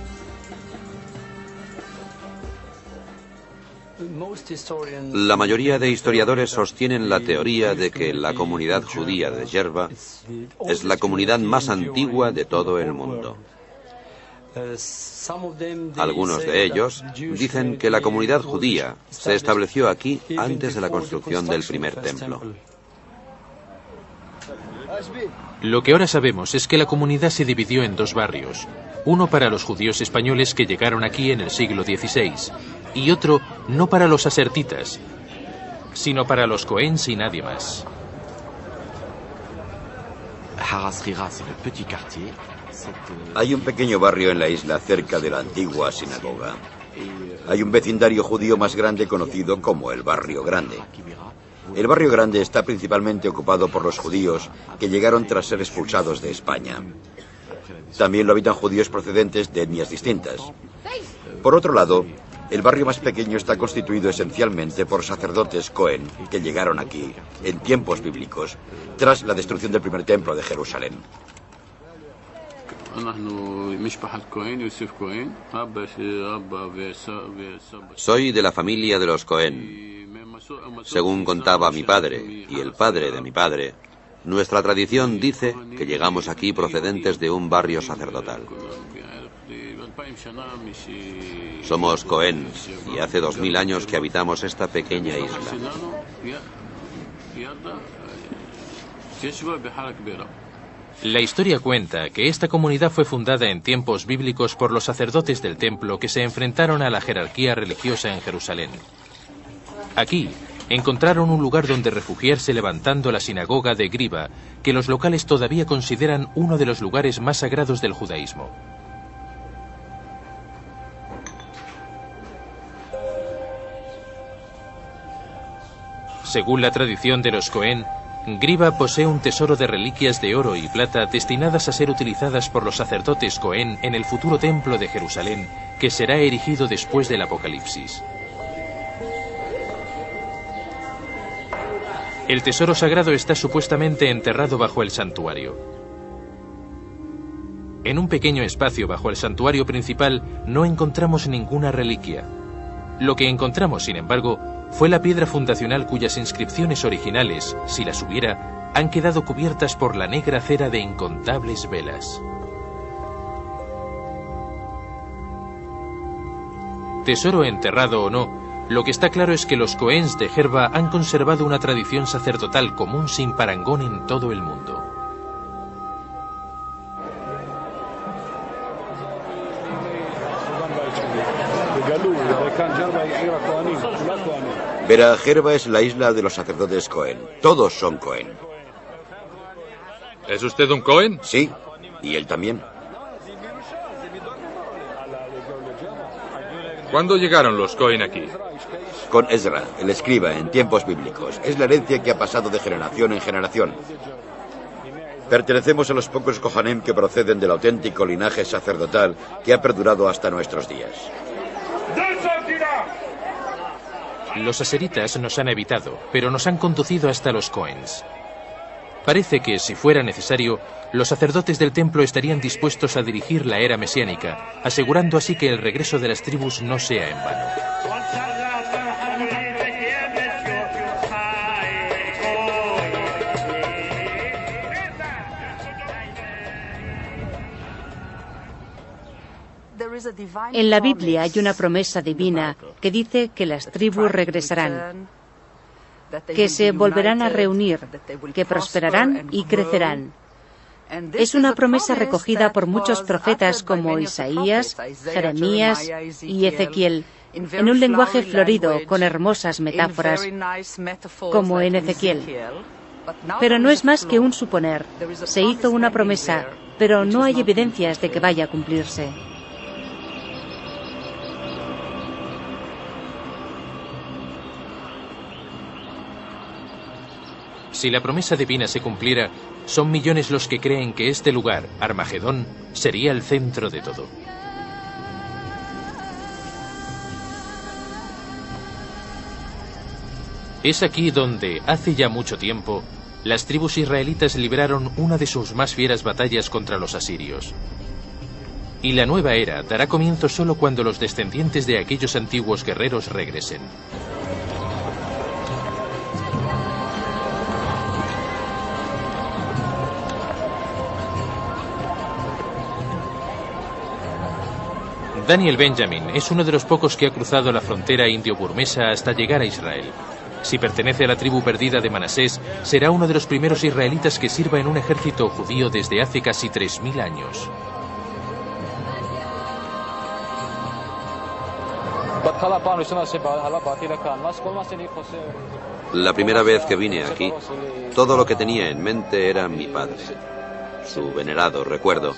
La mayoría de historiadores sostienen la teoría de que la comunidad judía de Yerba es la comunidad más antigua de todo el mundo. Algunos de ellos dicen que la comunidad judía se estableció aquí antes de la construcción del primer templo. Lo que ahora sabemos es que la comunidad se dividió en dos barrios, uno para los judíos españoles que llegaron aquí en el siglo XVI y otro no para los asertitas, sino para los Cohens y nadie más. Hay un pequeño barrio en la isla cerca de la antigua sinagoga. Hay un vecindario judío más grande conocido como el Barrio Grande. El Barrio Grande está principalmente ocupado por los judíos que llegaron tras ser expulsados de España. También lo habitan judíos procedentes de etnias distintas. Por otro lado, el barrio más pequeño está constituido esencialmente por sacerdotes Cohen que llegaron aquí, en tiempos bíblicos, tras la destrucción del primer templo de Jerusalén. Soy de la familia de los Cohen. Según contaba mi padre y el padre de mi padre, nuestra tradición dice que llegamos aquí procedentes de un barrio sacerdotal. Somos Cohens y hace 2000 años que habitamos esta pequeña isla. La historia cuenta que esta comunidad fue fundada en tiempos bíblicos por los sacerdotes del templo que se enfrentaron a la jerarquía religiosa en Jerusalén. Aquí encontraron un lugar donde refugiarse levantando la sinagoga de Griba, que los locales todavía consideran uno de los lugares más sagrados del judaísmo. Según la tradición de los Cohen, Griba posee un tesoro de reliquias de oro y plata destinadas a ser utilizadas por los sacerdotes Cohen en el futuro templo de Jerusalén, que será erigido después del Apocalipsis. El tesoro sagrado está supuestamente enterrado bajo el santuario. En un pequeño espacio bajo el santuario principal no encontramos ninguna reliquia. Lo que encontramos, sin embargo, fue la piedra fundacional cuyas inscripciones originales, si las hubiera, han quedado cubiertas por la negra cera de incontables velas. Tesoro enterrado o no, lo que está claro es que los Cohens de Gerba han conservado una tradición sacerdotal común sin parangón en todo el mundo. Verá, Gerba es la isla de los sacerdotes Cohen. Todos son Cohen. ¿Es usted un Cohen? Sí, y él también. ¿Cuándo llegaron los Cohen aquí? Con Ezra, el escriba, en tiempos bíblicos. Es la herencia que ha pasado de generación en generación. Pertenecemos a los pocos Kohanim que proceden del auténtico linaje sacerdotal que ha perdurado hasta nuestros días. Los aseritas nos han evitado, pero nos han conducido hasta los Cohens. Parece que, si fuera necesario, los sacerdotes del templo estarían dispuestos a dirigir la era mesiánica, asegurando así que el regreso de las tribus no sea en vano. En la Biblia hay una promesa divina que dice que las tribus regresarán, que se volverán a reunir, que prosperarán y crecerán. Es una promesa recogida por muchos profetas como Isaías, Jeremías y Ezequiel, en un lenguaje florido con hermosas metáforas, como en Ezequiel. Pero no es más que un suponer. Se hizo una promesa, pero no hay evidencias de que vaya a cumplirse. Si la promesa divina se cumpliera, son millones los que creen que este lugar, Armagedón, sería el centro de todo. Es aquí donde, hace ya mucho tiempo, las tribus israelitas libraron una de sus más fieras batallas contra los asirios. Y la nueva era dará comienzo solo cuando los descendientes de aquellos antiguos guerreros regresen. Daniel Benjamin es uno de los pocos que ha cruzado la frontera indio-burmesa hasta llegar a Israel. Si pertenece a la tribu perdida de Manasés, será uno de los primeros israelitas que sirva en un ejército judío desde hace casi 3000 años. La primera vez que vine aquí, todo lo que tenía en mente era mi padre, su venerado recuerdo.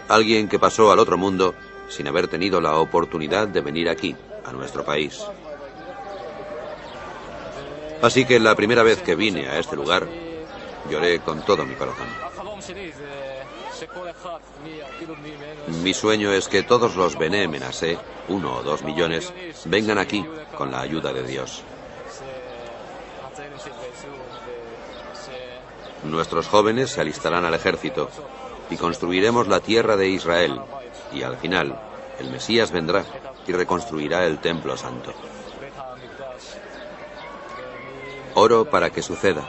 Alguien que pasó al otro mundo sin haber tenido la oportunidad de venir aquí, a nuestro país. Así que la primera vez que vine a este lugar, lloré con todo mi corazón. Mi sueño es que todos los Bené Menasé, 1 o 2 millones, vengan aquí con la ayuda de Dios. Nuestros jóvenes se alistarán al ejército y construiremos la tierra de Israel, y al final el Mesías vendrá y reconstruirá el templo santo. Oro para que suceda,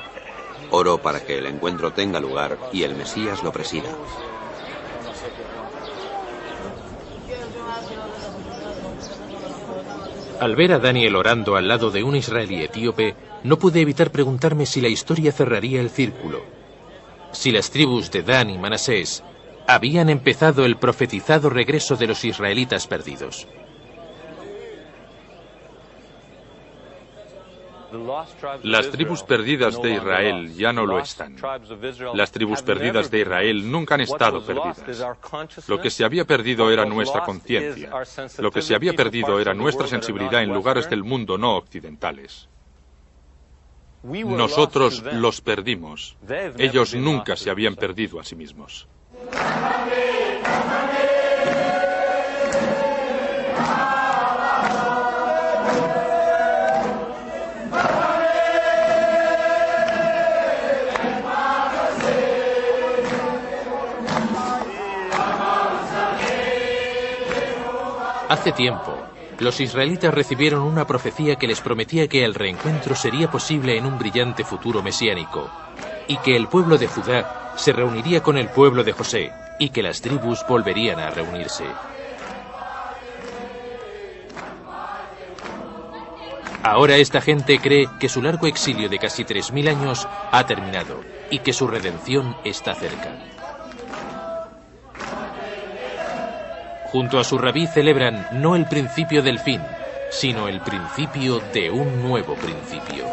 oro para que el encuentro tenga lugar y el Mesías lo presida. Al ver a Daniel orando al lado de un israelí etíope, no pude evitar preguntarme si la historia cerraría el círculo. Si las tribus de Dan y Manasés habían empezado el profetizado regreso de los israelitas perdidos. Las tribus perdidas de Israel ya no lo están. Las tribus perdidas de Israel nunca han estado perdidas. Lo que se había perdido era nuestra conciencia. Lo que se había perdido era nuestra sensibilidad en lugares del mundo no occidentales. Nosotros los perdimos. Ellos nunca se habían perdido a sí mismos. Hace tiempo, los israelitas recibieron una profecía que les prometía que el reencuentro sería posible en un brillante futuro mesiánico, y que el pueblo de Judá se reuniría con el pueblo de José, y que las tribus volverían a reunirse. Ahora esta gente cree que su largo exilio de casi 3000 años ha terminado, y que su redención está cerca. Junto a su rabí celebran no el principio del fin, sino el principio de un nuevo principio.